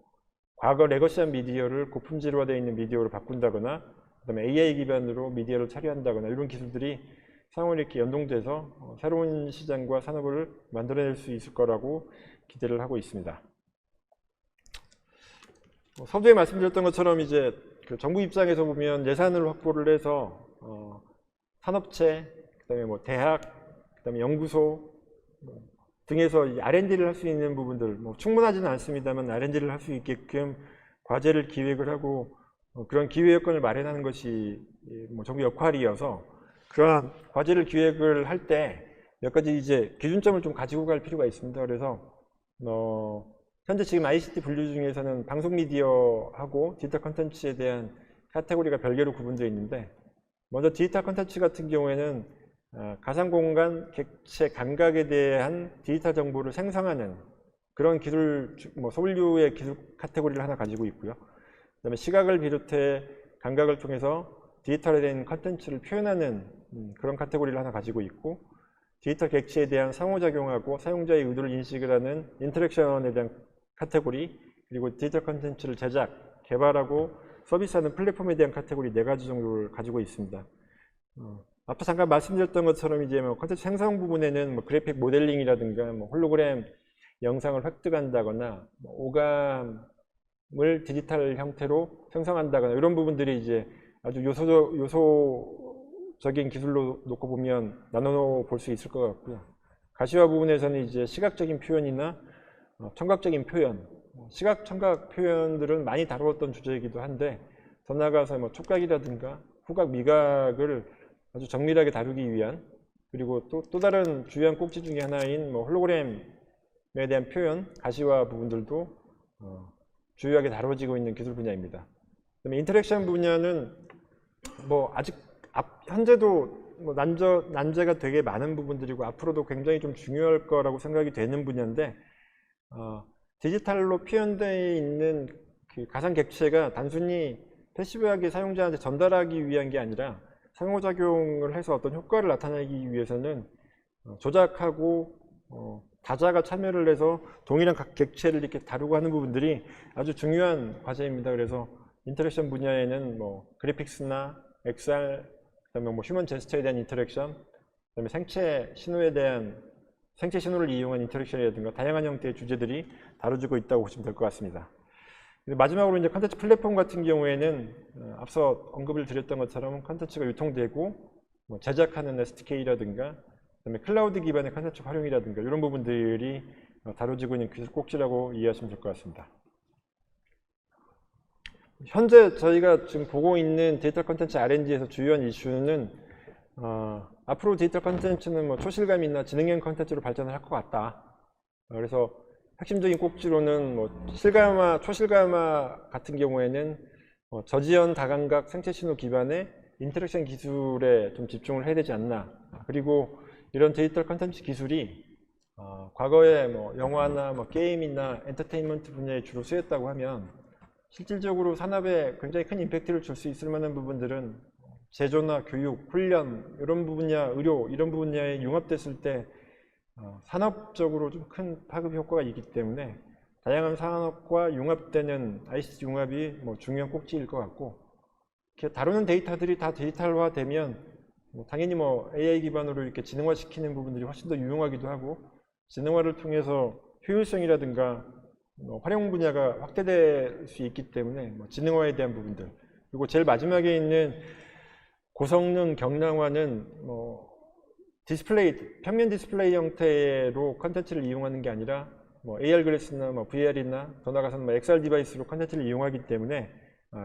과거 레거시한 미디어를 고품질화되어 있는 미디어로 바꾼다거나, 그 다음에 AI 기반으로 미디어를 처리한다거나, 이런 기술들이 상호를 이렇게 연동돼서 새로운 시장과 산업을 만들어낼 수 있을 거라고 기대를 하고 있습니다. 서두에 말씀드렸던 것처럼 이제 그 정부 입장에서 보면 예산을 확보를 해서 산업체, 그다음에 뭐 대학, 그다음에 연구소 등에서 R&D를 할 수 있는 부분들, 뭐 충분하지는 않습니다만 R&D를 할 수 있게끔 과제를 기획을 하고 그런 기회 여건을 마련하는 것이 뭐 정부 역할이어서 그러한 과제를 기획을 할 때 몇 가지 이제 기준점을 좀 가지고 갈 필요가 있습니다. 그래서 현재 지금 ICT 분류 중에서는 방송 미디어하고 디지털 컨텐츠에 대한 카테고리가 별개로 구분되어 있는데, 먼저 디지털 컨텐츠 같은 경우에는 가상공간 객체 감각에 대한 디지털 정보를 생성하는 그런 기술, 뭐 소분류의 기술 카테고리를 하나 가지고 있고요. 그다음에 시각을 비롯해 감각을 통해서 디지털에 대한 컨텐츠를 표현하는 그런 카테고리를 하나 가지고 있고, 디지털 객체에 대한 상호작용하고 사용자의 의도를 인식을 하는 인터랙션에 대한 카테고리, 그리고 디지털 컨텐츠를 제작, 개발하고 서비스하는 플랫폼에 대한 카테고리 4가지 정도를 가지고 있습니다. 앞서 잠깐 말씀드렸던 것처럼 이제 뭐 컨텐츠 생성 부분에는 뭐 그래픽 모델링이라든가 뭐 홀로그램 영상을 획득한다거나 뭐 오감을 디지털 형태로 생성한다거나 이런 부분들이 이제 아주 요소적인 기술로 놓고 보면 나눠 볼 수 있을 것 같고요. 가시화 부분에서는 이제 시각적인 표현이나 청각적인 표현, 시각, 청각 표현들은 많이 다루었던 주제이기도 한데 더 나아가서 뭐 촉각이라든가 후각, 미각을 아주 정밀하게 다루기 위한, 그리고 또 다른 주요한 꼭지 중에 하나인 뭐 홀로그램에 대한 표현, 가시화 부분들도 주요하게 다뤄지고 있는 기술 분야입니다. 그다음에 인터랙션 분야는 뭐 아직 현재도 뭐 난제가 되게 많은 부분들이고 앞으로도 굉장히 좀 중요할 거라고 생각이 되는 분야인데, 디지털로 표현되어 있는 그 가상 객체가 단순히 패시브하게 사용자한테 전달하기 위한 게 아니라 상호작용을 해서 어떤 효과를 나타내기 위해서는 조작하고 다자가 참여를 해서 동일한 각 객체를 이렇게 다루고 하는 부분들이 아주 중요한 과제입니다. 그래서 인터랙션 분야에는 뭐 그래픽스나 XR, 그다음에 뭐 휴먼 제스처에 대한 인터랙션, 그다음에 생체 신호를 이용한 인터랙션이라든가 다양한 형태의 주제들이 다뤄지고 있다고 보시면 될 것 같습니다. 마지막으로 이제 컨텐츠 플랫폼 같은 경우에는 앞서 언급을 드렸던 것처럼 컨텐츠가 유통되고 뭐 제작하는 SDK라든가 그다음에 클라우드 기반의 컨텐츠 활용이라든가 이런 부분들이 다뤄지고 있는 기술 꼭지라고 이해하시면 될 것 같습니다. 현재 저희가 지금 보고 있는 디지털 컨텐츠 R&D에서 주요한 이슈는 앞으로 디지털 컨텐츠는 뭐 초실감이나 지능형 컨텐츠로 발전을 할 것 같다. 그래서 핵심적인 꼭지로는 뭐 실감화, 초실감화 같은 경우에는 저지연 다감각 생체 신호 기반의 인터랙션 기술에 좀 집중을 해야 되지 않나. 그리고 이런 디지털 컨텐츠 기술이 과거에 뭐 영화나 뭐 게임이나 엔터테인먼트 분야에 주로 쓰였다고 하면 실질적으로 산업에 굉장히 큰 임팩트를 줄 수 있을 만한 부분들은 제조나 교육, 훈련 이런 분야, 의료 이런 분야에 융합됐을 때 산업적으로 좀 큰 파급 효과가 있기 때문에 다양한 산업과 융합되는 ICT 융합이 뭐 중요한 꼭지일 것 같고, 이렇게 다루는 데이터들이 다 디지털화되면 당연히 뭐 AI 기반으로 이렇게 지능화시키는 부분들이 훨씬 더 유용하기도 하고, 지능화를 통해서 효율성이라든가 활용 분야가 확대될 수 있기 때문에 지능화에 대한 부분들, 그리고 제일 마지막에 있는 고성능 경량화는 디스플레이, 평면 디스플레이 형태로 컨텐츠를 이용하는 게 아니라 AR 글래스나 VR이나 더 나아가서는 XR 디바이스로 컨텐츠를 이용하기 때문에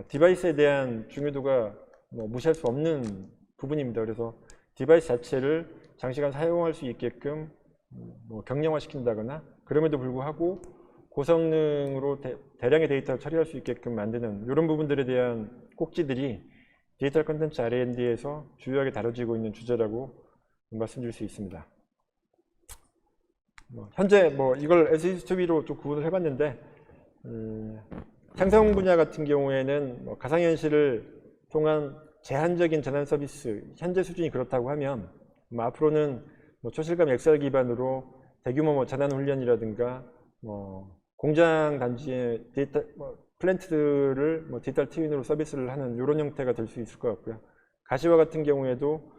디바이스에 대한 중요도가 무시할 수 없는 부분입니다. 그래서 디바이스 자체를 장시간 사용할 수 있게끔 경량화 시킨다거나, 그럼에도 불구하고 고성능으로 대량의 데이터를 처리할 수 있게끔 만드는 이런 부분들에 대한 꼭지들이 디지털 컨텐츠 R&D에서 주요하게 다뤄지고 있는 주제라고 말씀드릴 수 있습니다. 현재 이걸 SE2B로 좀 구분을 해봤는데, 생성 분야 같은 경우에는 가상현실을 통한 제한적인 전환 서비스, 현재 수준이 그렇다고 하면 앞으로는 초실감 XR 기반으로 대규모 전환 훈련이라든가 공장 단지의 플랜트를 디지털 트윈으로 서비스를 하는 이런 형태가 될 수 있을 것 같고요. 가시화 같은 경우에도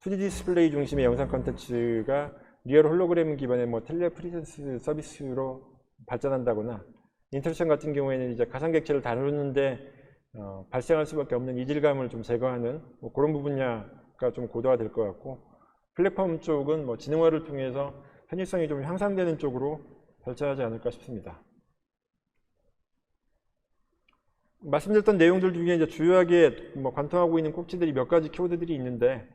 2D 디스플레이 중심의 영상 컨텐츠가 리얼 홀로그램 기반의 텔레프리센스 서비스로 발전한다거나, 인터랙션 같은 경우에는 이제 가상객체를 다루는데 발생할 수밖에 없는 이질감을 좀 제거하는 뭐 그런 분야가 좀 고도화될 것 같고, 플랫폼 쪽은 뭐 지능화를 통해서 편의성이 좀 향상되는 쪽으로 발전하지 않을까 싶습니다. 말씀드렸던 내용들 중에 이제 주요하게 뭐 관통하고 있는 꼭지들이 몇 가지 키워드들이 있는데,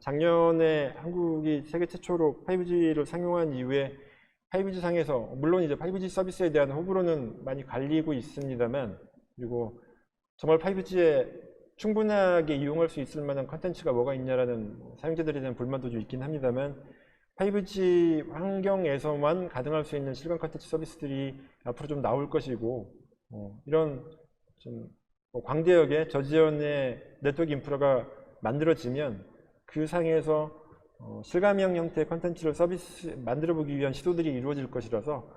작년에 한국이 세계 최초로 5G를 상용한 이후에 5G 상에서 물론 이제 5G 서비스에 대한 호불호는 많이 갈리고 있습니다만, 그리고 정말 5G에 충분하게 이용할 수 있을 만한 컨텐츠가 뭐가 있냐라는 사용자들에 대한 불만도 좀 있긴 합니다만, 5G 환경에서만 가능할 수 있는 실감 컨텐츠 서비스들이 앞으로 좀 나올 것이고, 이런 좀 광대역의 저지연의 네트워크 인프라가 만들어지면 그 상에서 실감형 형태의 컨텐츠를 만들어 보기 위한 시도들이 이루어질 것이라서,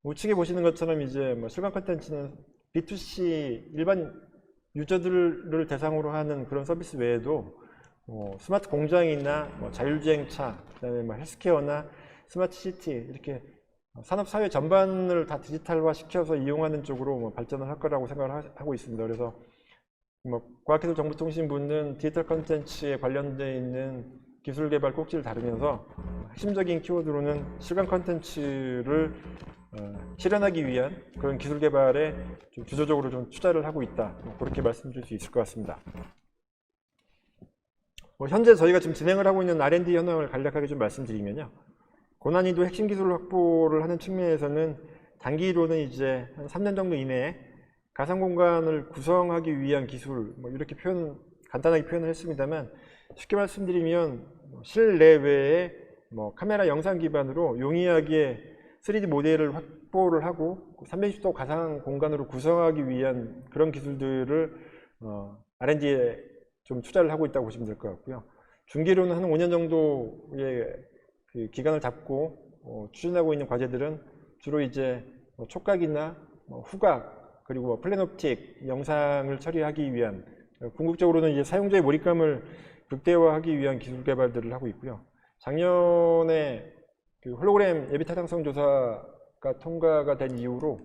우측에 보시는 것처럼 이제 뭐 실감 컨텐츠는 B2C 일반 유저들을 대상으로 하는 그런 서비스 외에도 스마트 공장이나 뭐 자율주행차, 그다음에 뭐 헬스케어나 스마트 시티, 이렇게 산업 사회 전반을 다 디지털화 시켜서 이용하는 쪽으로 뭐 발전을 할 거라고 생각을 하고 있습니다. 그래서 뭐 과학기술정보통신부는 디지털 컨텐츠에 관련되어 있는 기술 개발 꼭지를 다루면서 핵심적인 키워드로는 실감 컨텐츠를 실현하기 위한 그런 기술 개발에 좀 주도적으로 좀 투자를 하고 있다, 뭐 그렇게 말씀드릴 수 있을 것 같습니다. 현재 저희가 지금 진행을 하고 있는 R&D 현황을 간략하게 좀 말씀드리면요, 고난이도 핵심 기술 확보를 하는 측면에서는 단기로는 이제 한 3년 정도 이내에 가상 공간을 구성하기 위한 기술, 뭐 이렇게 간단하게 표현을 했습니다만, 쉽게 말씀드리면 실내외에 뭐 카메라 영상 기반으로 용이하게 3D 모델을 확보를 하고 360도 가상 공간으로 구성하기 위한 그런 기술들을 R&D에 좀 투자를 하고 있다고 보시면 될 것 같고요. 중기로는 한 5년 정도의 그 기간을 잡고 추진하고 있는 과제들은 주로 이제 촉각이나 후각, 그리고 플랜옵틱 영상을 처리하기 위한, 궁극적으로는 이제 사용자의 몰입감을 극대화하기 위한 기술 개발들을 하고 있고요. 작년에 그 홀로그램 예비 타당성 조사가 통과가 된 이후로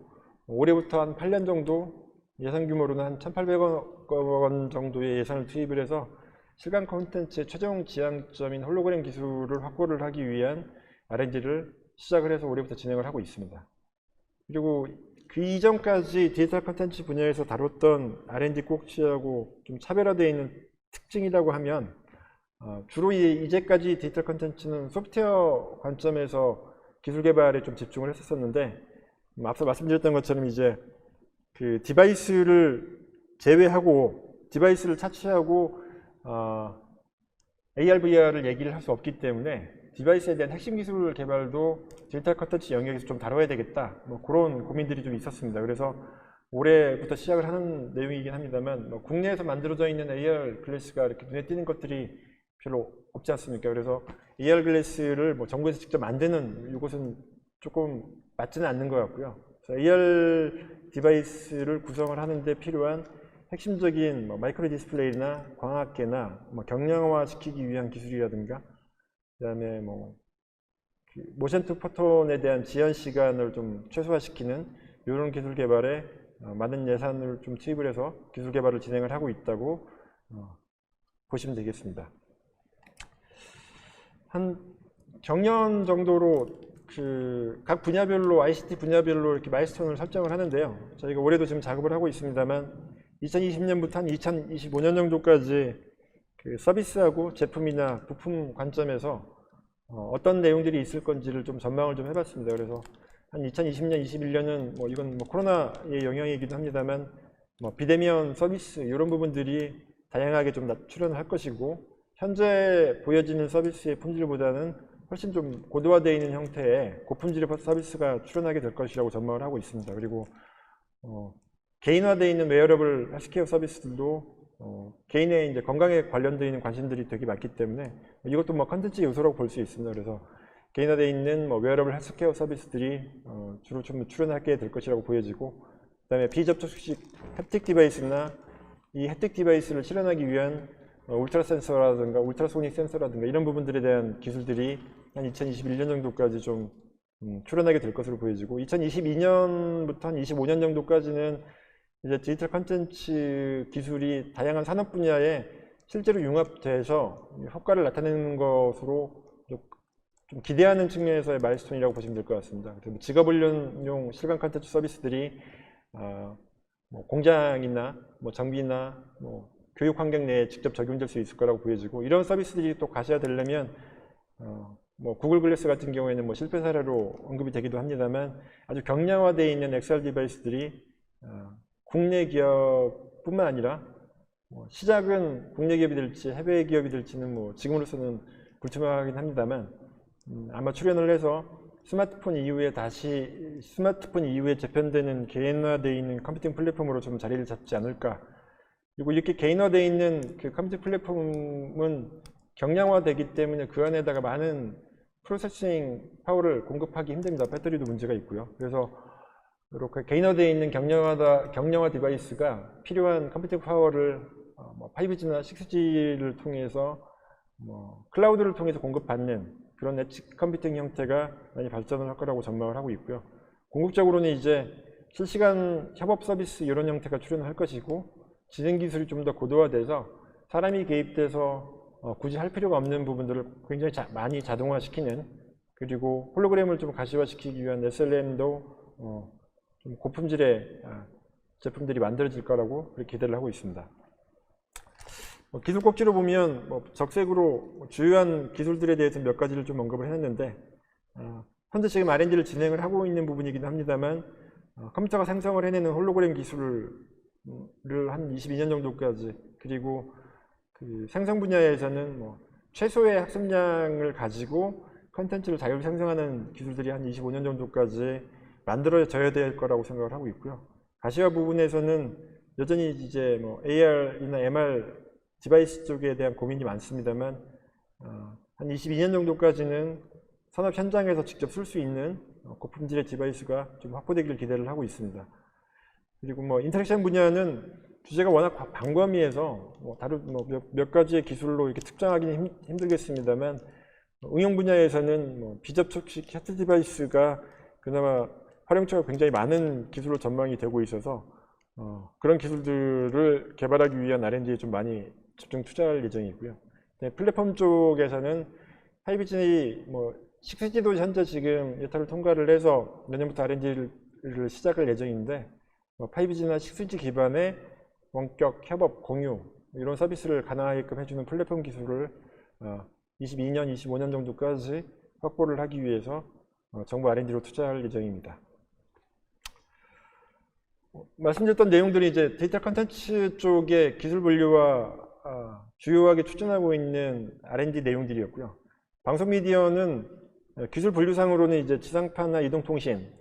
올해부터 한 8년 정도 예산 규모로는 한 1,800억 원 정도의 예산을 투입을 해서 실감 콘텐츠의 최종 지향점인 홀로그램 기술을 확보를 하기 위한 R&D를 시작을 해서 올해부터 진행을 하고 있습니다. 그리고 그 이전까지 디지털 콘텐츠 분야에서 다뤘던 R&D 꼭지하고 좀 차별화되어 있는 특징이라고 하면, 주로 이제까지 디지털 콘텐츠는 소프트웨어 관점에서 기술 개발에 좀 집중을 했었는데, 앞서 말씀드렸던 것처럼 이제 그 디바이스를 제외하고, 디바이스를 차치하고 AR, VR을 얘기를 할 수 없기 때문에 디바이스에 대한 핵심 기술 개발도 디지털 콘텐츠 영역에서 좀 다뤄야 되겠다, 뭐 그런 고민들이 좀 있었습니다. 그래서 올해부터 시작을 하는 내용이긴 합니다만, 국내에서 만들어져 있는 AR 글래스가 이렇게 눈에 띄는 것들이 별로 없지 않습니까? 그래서 AR 글래스를 뭐 정부에서 직접 만드는 이것은 조금 맞지는 않는 것 같고요. 그래서 AR 디바이스를 구성을 하는데 필요한 핵심적인 마이크로 디스플레이나 광학계나 경량화 시키기 위한 기술이라든가, 그 다음에 모션 투 포톤에 대한 지연 시간을 좀 최소화시키는 이런 기술 개발에 많은 예산을 좀 투입을 해서 기술 개발을 진행을 하고 있다고 보시면 되겠습니다. 한 경년 정도로 각 분야별로, ICT 분야별로 이렇게 마일스톤을 설정을 하는데요. 저희가 올해도 지금 작업을 하고 있습니다만, 2020년부터 한 2025년 정도까지 그 서비스하고 제품이나 부품 관점에서 어떤 내용들이 있을 건지를 좀 전망을 좀 해봤습니다. 그래서 한 2020년, 21년은 이건 코로나의 영향이기도 합니다만, 비대면 서비스 이런 부분들이 다양하게 좀 출현을 할 것이고, 현재 보여지는 서비스의 품질보다는 훨씬 좀 고도화되어 있는 형태의 고품질의 서비스가 출현하게 될 것이라고 전망을 하고 있습니다. 그리고 개인화되어 있는 웨어러블 헬스케어 서비스들도 개인의 이제 건강에 관련되어 있는 관심들이 되게 많기 때문에 이것도 컨텐츠 요소라고 볼 수 있습니다. 그래서 개인화되어 있는 웨어러블 헬스케어 서비스들이 주로 좀 출현하게 될 것이라고 보여지고, 그 다음에 비접촉식 햅틱 디바이스나 이 햅틱 디바이스를 실현하기 위한 울트라 센서라든가 울트라소닉 센서라든가 이런 부분들에 대한 기술들이 한 2021년 정도까지 좀 출현하게 될 것으로 보여지고, 2022년부터 한 25년 정도까지는 이제 디지털 콘텐츠 기술이 다양한 산업 분야에 실제로 융합돼서 효과를 나타내는 것으로 좀 기대하는 측면에서의 마일스톤이라고 보시면 될 것 같습니다. 직업훈련용 실감 콘텐츠 서비스들이 뭐 공장이나 뭐 정비나 뭐 교육 환경 내에 직접 적용될 수 있을 거라고 보여지고, 이런 서비스들이 또 가시화되려면 뭐 구글 글래스 같은 경우에는 뭐 실패 사례로 언급이 되기도 합니다만, 아주 경량화되어 있는 XR 디바이스들이 국내 기업뿐만 아니라 시작은 국내 기업이 될지 해외 기업이 될지는 뭐 지금으로서는 불투명하긴 합니다만, 아마 출현을 해서 스마트폰 이후에 재편되는 개인화되어 있는 컴퓨팅 플랫폼으로 좀 자리를 잡지 않을까. 그리고 이렇게 개인화되어 있는 그 컴퓨팅 플랫폼은 경량화되기 때문에 그 안에다가 많은 프로세싱 파워를 공급하기 힘듭니다. 배터리도 문제가 있고요. 그래서 이렇게 개인화되어 있는 경량화 디바이스가 필요한 컴퓨팅 파워를 5G나 6G를 통해서 클라우드를 통해서 공급받는 그런 엣지 컴퓨팅 형태가 많이 발전을 할 거라고 전망을 하고 있고요. 궁극적으로는 이제 실시간 협업 서비스 이런 형태가 출현할 것이고, 지능 기술이 좀 더 고도화돼서 사람이 개입돼서 굳이 할 필요가 없는 부분들을 굉장히 많이 자동화시키는, 그리고 홀로그램을 좀 가시화시키기 위한 SLM도 좀 고품질의 제품들이 만들어질 거라고 그렇게 기대를 하고 있습니다. 기술 꼭지로 보면 적색으로 주요한 기술들에 대해서 몇 가지를 좀 언급을 했는데, 현재 지금 R&D를 진행을 하고 있는 부분이기도 합니다만, 컴퓨터가 생성을 해내는 홀로그램 기술을 한 22년 정도까지, 그리고 그 생성 분야에서는 최소의 학습량을 가지고 컨텐츠를 자유로 생성하는 기술들이 한 25년 정도까지 만들어져야 될 거라고 생각을 하고 있고요. 가시화 부분에서는 여전히 이제 AR이나 MR 디바이스 쪽에 대한 고민이 많습니다만, 한 22년 정도까지는 산업 현장에서 직접 쓸 수 있는 고품질의 디바이스가 좀 확보되기를 기대를 하고 있습니다. 그리고 인터랙션 분야는 주제가 워낙 광범위해서 몇 가지의 기술로 이렇게 특정하기는 힘들겠습니다만, 응용 분야에서는 비접촉식 셔틀 디바이스가 그나마 활용처가 굉장히 많은 기술로 전망이 되고 있어서 그런 기술들을 개발하기 위한 R&D에 좀 많이 집중 투자할 예정이고요. 플랫폼 쪽에서는 5G, 6G도 현재 지금 예타를 통과를 해서 내년부터 R&D를 시작할 예정인데, 5G나 6G 기반의 원격 협업 공유 이런 서비스를 가능하게끔 해주는 플랫폼 기술을 22년, 25년 정도까지 확보를 하기 위해서 정부 R&D로 투자할 예정입니다. 말씀드렸던 내용들이 이제 데이터 컨텐츠 쪽의 기술 분류와 주요하게 추진하고 있는 R&D 내용들이었고요. 방송 미디어는 기술 분류상으로는 이제 지상파나 이동통신,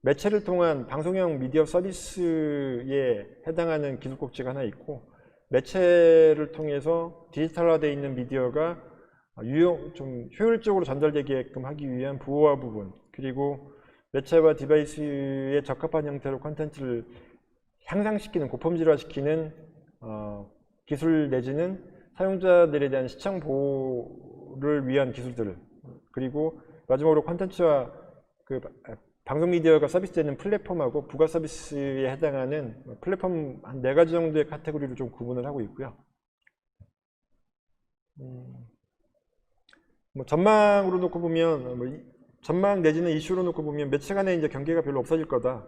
매체를 통한 방송형 미디어 서비스에 해당하는 기술 꼭지가 하나 있고, 매체를 통해서 디지털화되어 있는 미디어가 좀 효율적으로 전달되게끔 하기 위한 부호화 부분, 그리고 매체와 디바이스에 적합한 형태로 콘텐츠를 향상시키는, 고품질화시키는 기술 내지는 사용자들에 대한 시청 보호를 위한 기술들, 그리고 마지막으로 콘텐츠와 그 방송 미디어가 서비스되는 플랫폼하고 부가 서비스에 해당하는 플랫폼 한 4가지 정도의 카테고리로 좀 구분을 하고 있고요. 전망으로 놓고 보면, 전망 내지는 이슈로 놓고 보면 매체 간의 이제 경계가 별로 없어질 거다.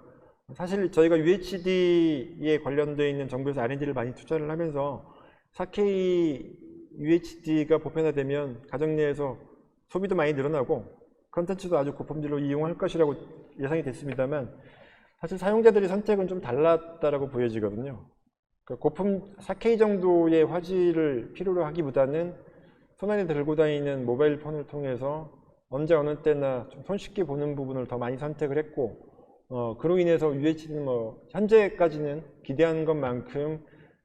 사실 저희가 UHD에 관련되어 있는 정부에서 R&D를 많이 투자를 하면서 4K UHD가 보편화되면 가정 내에서 소비도 많이 늘어나고 컨텐츠도 아주 고품질로 이용할 것이라고 예상이 됐습니다만, 사실 사용자들의 선택은 좀 달랐다라고 보여지거든요. 그러니까 4K 정도의 화질을 필요로 하기보다는 손안에 들고 다니는 모바일 폰을 통해서 언제 어느 때나 좀 손쉽게 보는 부분을 더 많이 선택을 했고, 그로 인해서 UHD는 현재까지는 기대하는 것만큼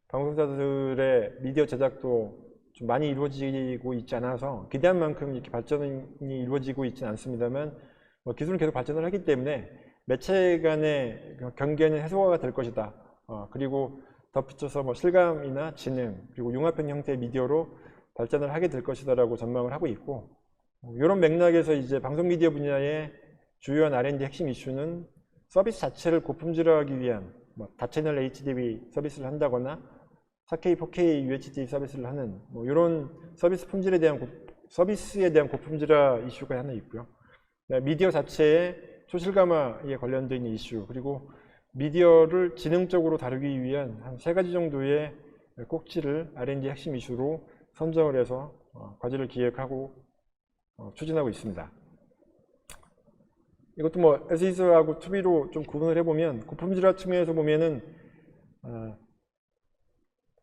방송사들의 미디어 제작도 좀 많이 이루어지고 있지 않아서 기대한 만큼 이렇게 발전이 이루어지고 있지는 않습니다만, 기술은 계속 발전을 하기 때문에 매체 간의 경계는 해소가 될 것이다. 그리고 덧붙여서 실감이나 지능, 그리고 융합형 형태의 미디어로 발전을 하게 될 것이다라고 전망을 하고 있고, 이런 맥락에서 이제 방송 미디어 분야의 주요한 R&D 핵심 이슈는 서비스 자체를 고품질화하기 위한 뭐 다채널 HDV 서비스를 한다거나 4K, 4K UHD 서비스를 하는 뭐 이런 서비스에 대한 고품질화 이슈가 하나 있고요. 미디어 자체의 초실감화에 관련된 있는 이슈, 그리고 미디어를 지능적으로 다루기 위한 한 3가지 정도의 꼭지를 R&D 핵심 이슈로 선정을 해서 과제를 기획하고 추진하고 있습니다. 이것도 뭐 SES하고 2B로 좀 구분을 해보면 고품질화 측면에서 보면은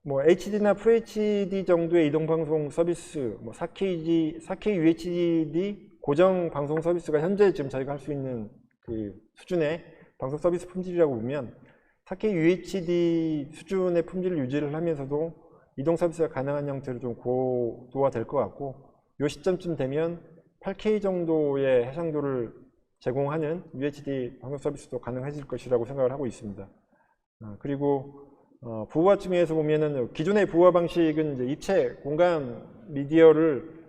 뭐 HD나 FHD 정도의 이동방송 서비스, 뭐 4K UHD 고정 방송 서비스가 현재 지금 저희가 할 수 있는 그 수준의 방송 서비스 품질이라고 보면 4K UHD 수준의 품질을 유지를 하면서도 이동 서비스가 가능한 형태로 좀 고도화될 것 같고, 이 시점쯤 되면 8K 정도의 해상도를 제공하는 UHD 방송 서비스도 가능해질 것이라고 생각을 하고 있습니다. 그리고 부호화 측면에서 보면은 기존의 부호화 방식은 이제 입체 공간 미디어를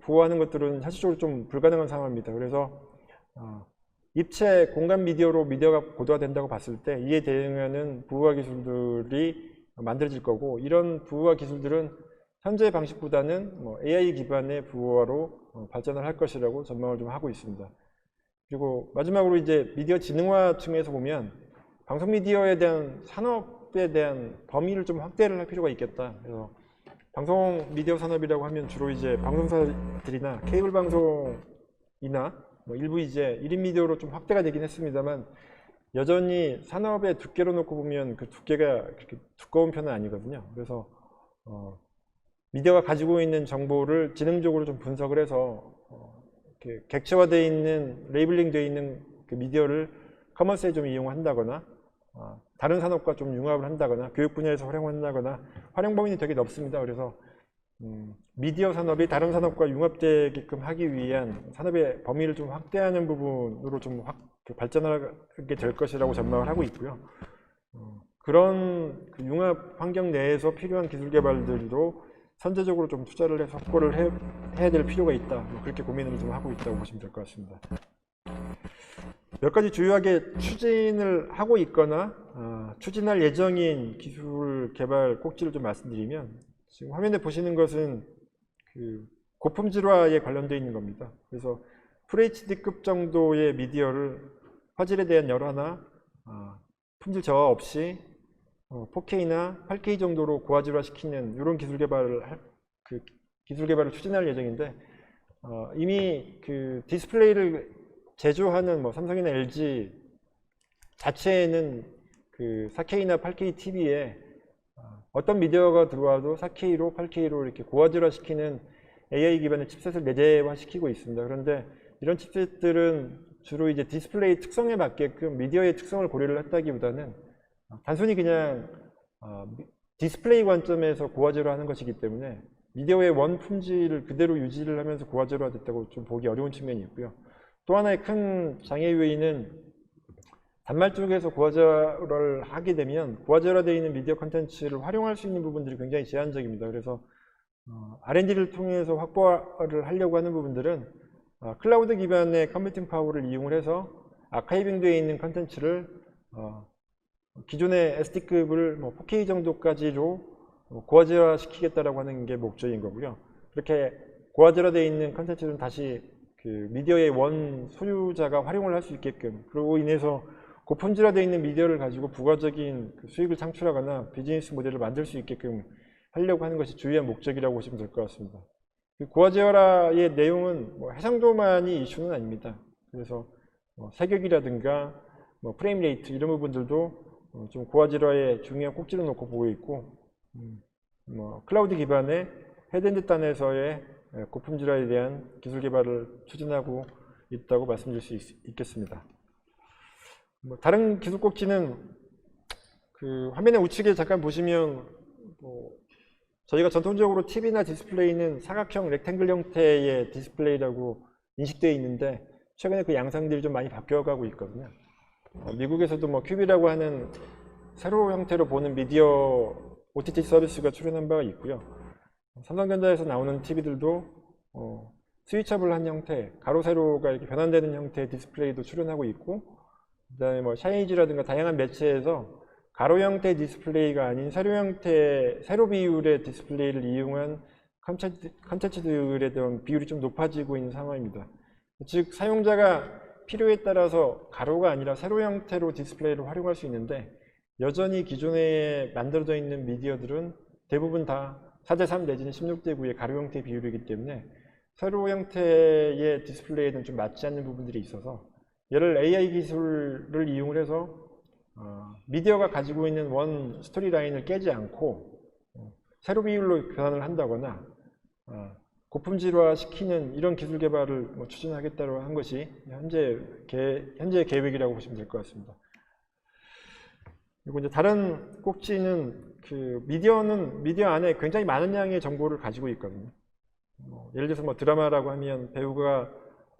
부호화하는 것들은 현실적으로 좀 불가능한 상황입니다. 그래서 입체 공간 미디어로 미디어가 고도화된다고 봤을 때 이에 대응하는 부호화 기술들이 만들어질 거고, 이런 부호화 기술들은 현재 방식보다는 뭐 AI 기반의 부호화로 발전을 할 것이라고 전망을 좀 하고 있습니다. 그리고 마지막으로 이제 미디어 지능화 측면에서 보면 방송 미디어에 대한 산업에 대한 범위를 좀 확대를 할 필요가 있겠다. 그래서 방송 미디어 산업이라고 하면 주로 이제 방송사들이나 케이블 방송이나 뭐 일부 이제 1인 미디어로 좀 확대가 되긴 했습니다만, 여전히 산업의 두께로 놓고 보면 그 두께가 그렇게 두꺼운 편은 아니거든요. 그래서 미디어가 가지고 있는 정보를 지능적으로 좀 분석을 해서 이렇게 객체화되어 있는, 레이블링 되어 있는 그 미디어를 커머스에 좀 이용한다거나 다른 산업과 좀 융합을 한다거나 교육 분야에서 활용한다거나, 활용 범위는 되게 넓습니다. 그래서 미디어 산업이 다른 산업과 융합되게끔 하기 위한 산업의 범위를 좀 확대하는 부분으로 좀 발전하게 될 것이라고 전망을 하고 있고요. 그런 융합 환경 내에서 필요한 기술 개발들도 선제적으로 좀 투자를 해서 확보를 해야 될 필요가 있다. 그렇게 고민을 좀 하고 있다고 보시면 될 것 같습니다. 몇 가지 주요하게 추진을 하고 있거나 추진할 예정인 기술 개발 꼭지를 좀 말씀드리면, 지금 화면에 보시는 것은 그 고품질화에 관련되어 있는 겁니다. 그래서 FHD급 정도의 미디어를 화질에 대한 열화나 품질 저하 없이 4K나 8K 정도로 고화질화시키는 이런 기술 개발을 추진할 예정인데, 이미 그 디스플레이를 제조하는 뭐 삼성이나 LG 자체에는 그 4K나 8K TV에 어떤 미디어가 들어와도 4K로 8K로 이렇게 고화질화시키는 AI 기반의 칩셋을 내재화시키고 있습니다. 그런데 이런 칩셋들은 주로 이제 디스플레이 특성에 맞게끔 미디어의 특성을 고려를 했다기보다는 단순히 그냥 디스플레이 관점에서 고화질화하는 것이기 때문에 미디어의 원 품질을 그대로 유지를 하면서 고화질화 됐다고 좀 보기 어려운 측면이 있고요. 또 하나의 큰 장애 요인은 단말 쪽에서 고화질화를 하게 되면 고화질화되어 있는 미디어 컨텐츠를 활용할 수 있는 부분들이 굉장히 제한적입니다. 그래서 R&D를 통해서 확보를 하려고 하는 부분들은 클라우드 기반의 컴퓨팅 파워를 이용을 해서 아카이빙 되어 있는 컨텐츠를 기존의 SD급을 뭐 4K 정도까지로 고화질화 시키겠다라고 하는 게 목적인 거고요. 그렇게 고화질화되어 있는 컨텐츠는 다시 그 미디어의 원 소유자가 활용을 할 수 있게끔, 그리고 인해서 고품질화되어 있는 미디어를 가지고 부가적인 수익을 창출하거나 비즈니스 모델을 만들 수 있게끔 하려고 하는 것이 주요한 목적이라고 보시면 될 것 같습니다. 고화질화의 내용은 뭐 해상도만이 이슈는 아닙니다. 그래서 사격이라든가 프레임 레이트 이런 부분들도 좀 고화질화의 중요한 꼭지를 놓고 보고 있고, 클라우드 기반의 헤드엔드 단에서의 고품질화에 대한 기술 개발을 추진하고 있다고 말씀드릴 수 있겠습니다. 다른 기술 꼭지는 그 화면의 우측에 잠깐 보시면 저희가 전통적으로 TV나 디스플레이는 사각형, 렉탱글 형태의 디스플레이라고 인식되어 있는데, 최근에 그 양상들이 좀 많이 바뀌어가고 있거든요. 미국에서도 뭐 큐비라고 하는 세로 형태로 보는 미디어 OTT 서비스가 출연한 바가 있고요. 삼성전자에서 나오는 TV들도 스위처블한 형태, 가로 세로가 이렇게 변환되는 형태의 디스플레이도 출연하고 있고, 그다음에 뭐 샤이니즈라든가 다양한 매체에서 가로 형태 디스플레이가 아닌 세로 비율의 디스플레이를 이용한 컨텐츠들에 대한 비율이 좀 높아지고 있는 상황입니다. 즉 사용자가 필요에 따라서 가로가 아니라 세로 형태로 디스플레이를 활용할 수 있는데 여전히 기존에 만들어져 있는 미디어들은 대부분 다 4:3 내지는 16:9의 가로 형태 비율이기 때문에 세로 형태의 디스플레이는 좀 맞지 않는 부분들이 있어서 얘를 AI 기술을 이용을 해서 미디어가 가지고 있는 원 스토리 라인을 깨지 않고 세로 비율로 변환을 한다거나 고품질화 시키는 이런 기술 개발을 뭐 추진하겠다고 한 것이 현재 계획이라고 보시면 될 것 같습니다. 그리고 이제 다른 꼭지는 그 미디어 안에 굉장히 많은 양의 정보를 가지고 있거든요. 예를 들어서 뭐 드라마라고 하면 배우가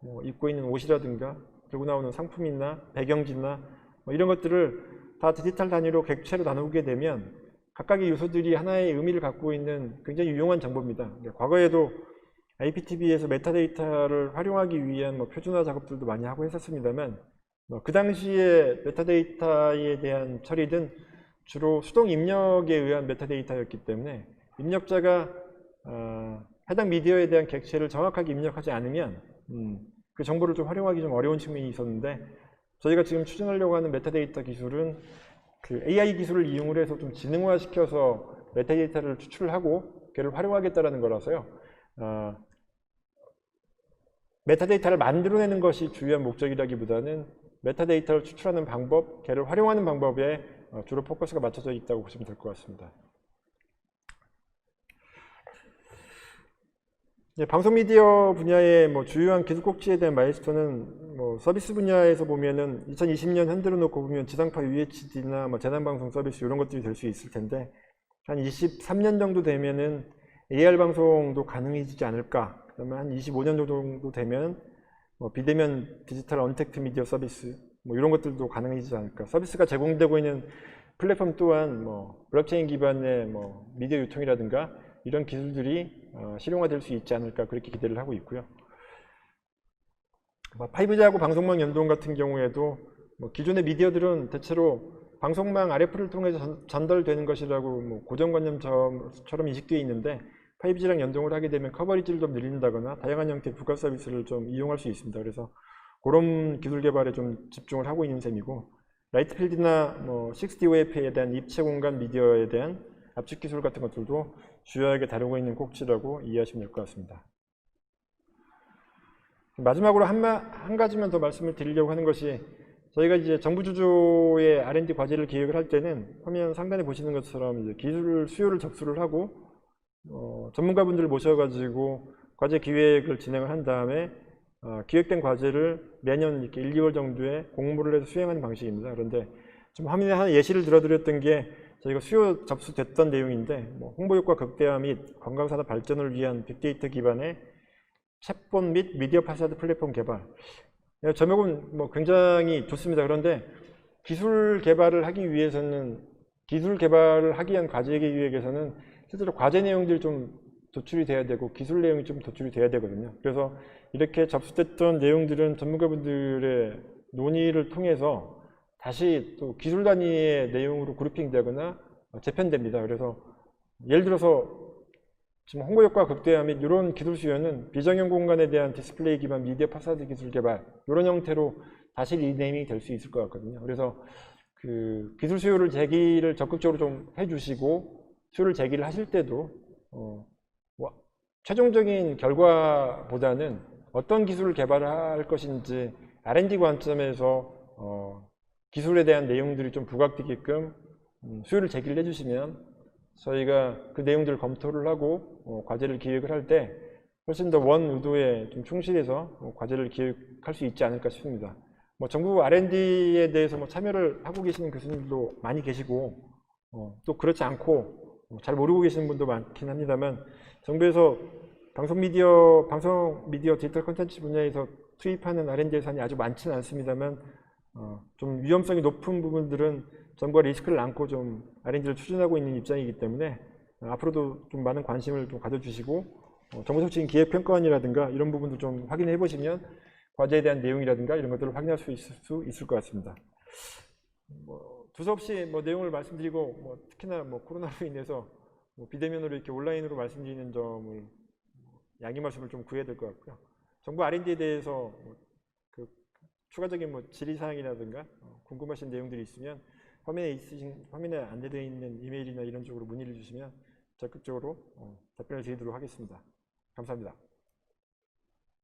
뭐 입고 있는 옷이라든가 들고 나오는 상품이나 배경지나 뭐 이런 것들을 다 디지털 단위로 객체로 나누게 되면 각각의 요소들이 하나의 의미를 갖고 있는 굉장히 유용한 정보입니다. 과거에도 IPTV에서 메타데이터를 활용하기 위한 뭐 표준화 작업들도 많이 하고 했었습니다만 그 당시에 메타데이터에 대한 처리는 주로 수동 입력에 의한 메타데이터였기 때문에 입력자가 해당 미디어에 대한 객체를 정확하게 입력하지 않으면 그 정보를 좀 활용하기 좀 어려운 측면이 있었는데 저희가 지금 추진하려고 하는 메타데이터 기술은 그 AI 기술을 이용을 해서 좀 지능화시켜서 메타데이터를 추출하고 걔를 활용하겠다는 거라서요. 메타데이터를 만들어내는 것이 주요한 목적이라기보다는 메타데이터를 추출하는 방법, 걔를 활용하는 방법에 주로 포커스가 맞춰져 있다고 보시면 될 것 같습니다. 방송 미디어 분야의 뭐 주요한 기술 꼭지에 대한 마일스톤은 뭐 서비스 분야에서 보면은 2020년 현대로 놓고 보면 지상파 UHD나 뭐 재난방송 서비스 이런 것들이 될 수 있을 텐데 한 23년 정도 되면은 AR 방송도 가능해지지 않을까. 그러면 한 25년 정도 되면 뭐 비대면 디지털 언택트 미디어 서비스 뭐 이런 것들도 가능해지지 않을까. 서비스가 제공되고 있는 플랫폼 또한 뭐 블록체인 기반의 뭐 미디어 유통이라든가 이런 기술들이 실용화될 수 있지 않을까 그렇게 기대를 하고 있고요. 5G하고 방송망 연동 같은 경우에도 뭐 기존의 미디어들은 대체로 방송망 RF를 통해서 전달되는 것이라고 뭐 고정관념처럼 인식되어 있는데 5G랑 연동을 하게 되면 커버리지를 좀 늘린다거나 다양한 형태의 부가 서비스를 좀 이용할 수 있습니다. 그래서 그런 기술 개발에 좀 집중을 하고 있는 셈이고 라이트필드나 뭐 60웨이프에 대한 입체 공간 미디어에 대한 압축 기술 같은 것들도 주요하게 다루고 있는 꼭지라고 이해하시면 될 것 같습니다. 마지막으로 한 가지만 더 말씀을 드리려고 하는 것이 저희가 이제 정부 주조의 R&D 과제를 기획을 할 때는 화면 상단에 보시는 것처럼 이제 기술 수요를 접수를 하고 전문가분들을 모셔가지고 과제 기획을 진행을 한 다음에 기획된 과제를 매년 이렇게 1, 2월 정도에 공모를 해서 수행하는 방식입니다. 그런데 좀 화면에 하나 예시를 들어드렸던 게 저희가 수요 접수됐던 내용인데 뭐 홍보 효과 극대화 및 관광산업 발전을 위한 빅데이터 기반의 챗봇 및 미디어 파사드 플랫폼 개발. 제목은 뭐 굉장히 좋습니다. 그런데 기술 개발을 하기 위해서는 기술 개발을 하기 위한 과제 기획에서는 실제로 과제 내용들이 좀 도출이 돼야 되고 기술 내용이 좀 도출이 돼야 되거든요. 그래서 이렇게 접수됐던 내용들은 전문가분들의 논의를 통해서 다시 또 기술 단위의 내용으로 그룹핑되거나 재편됩니다. 그래서 예를 들어서 지금 홍보 효과 극대화 및 이런 기술 수요는 비정형 공간에 대한 디스플레이 기반 미디어 파사드 기술 개발 이런 형태로 다시 리네이밍이 될 수 있을 것 같거든요. 그래서 그 기술 수요를 제기를 적극적으로 좀 해주시고 수요를 제기를 하실 때도 최종적인 결과보다는 어떤 기술을 개발할 것인지 R&D 관점에서 기술에 대한 내용들이 좀 부각되게끔 수요를 제기를 해주시면 저희가 그 내용들을 검토를 하고 과제를 기획을 할 때 훨씬 더 원 의도에 좀 충실해서 과제를 기획할 수 있지 않을까 싶습니다. 뭐 정부 R&D에 대해서 뭐 참여를 하고 계시는 교수님들도 많이 계시고 또 그렇지 않고 잘 모르고 계시는 분도 많긴 합니다만 정부에서 방송 미디어 디지털 콘텐츠 분야에서 투입하는 R&D 예산이 아주 많지는 않습니다만 좀 위험성이 높은 부분들은 정부가 리스크를 안고 좀 R&D를 추진하고 있는 입장이기 때문에 앞으로도 좀 많은 관심을 좀 가져주시고 정부 촉진 기획평가원이라든가 이런 부분도 좀 확인해 보시면 과제에 대한 내용이라든가 이런 것들을 확인할 수 있을 것 같습니다.
뭐 두서없이 뭐 내용을 말씀드리고 뭐 특히나 뭐 코로나로 인해서 뭐 비대면으로 이렇게 온라인으로 말씀드리는 점을 양해 말씀을 좀 구해야 될 것 같고요. 정부 R&D에 대해서 그 추가적인 뭐 질의사항이라든가 궁금하신 내용들이 있으면 화면에 안내되어 있는 이메일이나 이런 쪽으로 문의를 주시면 적극적으로 답변을 드리도록 하겠습니다. 감사합니다.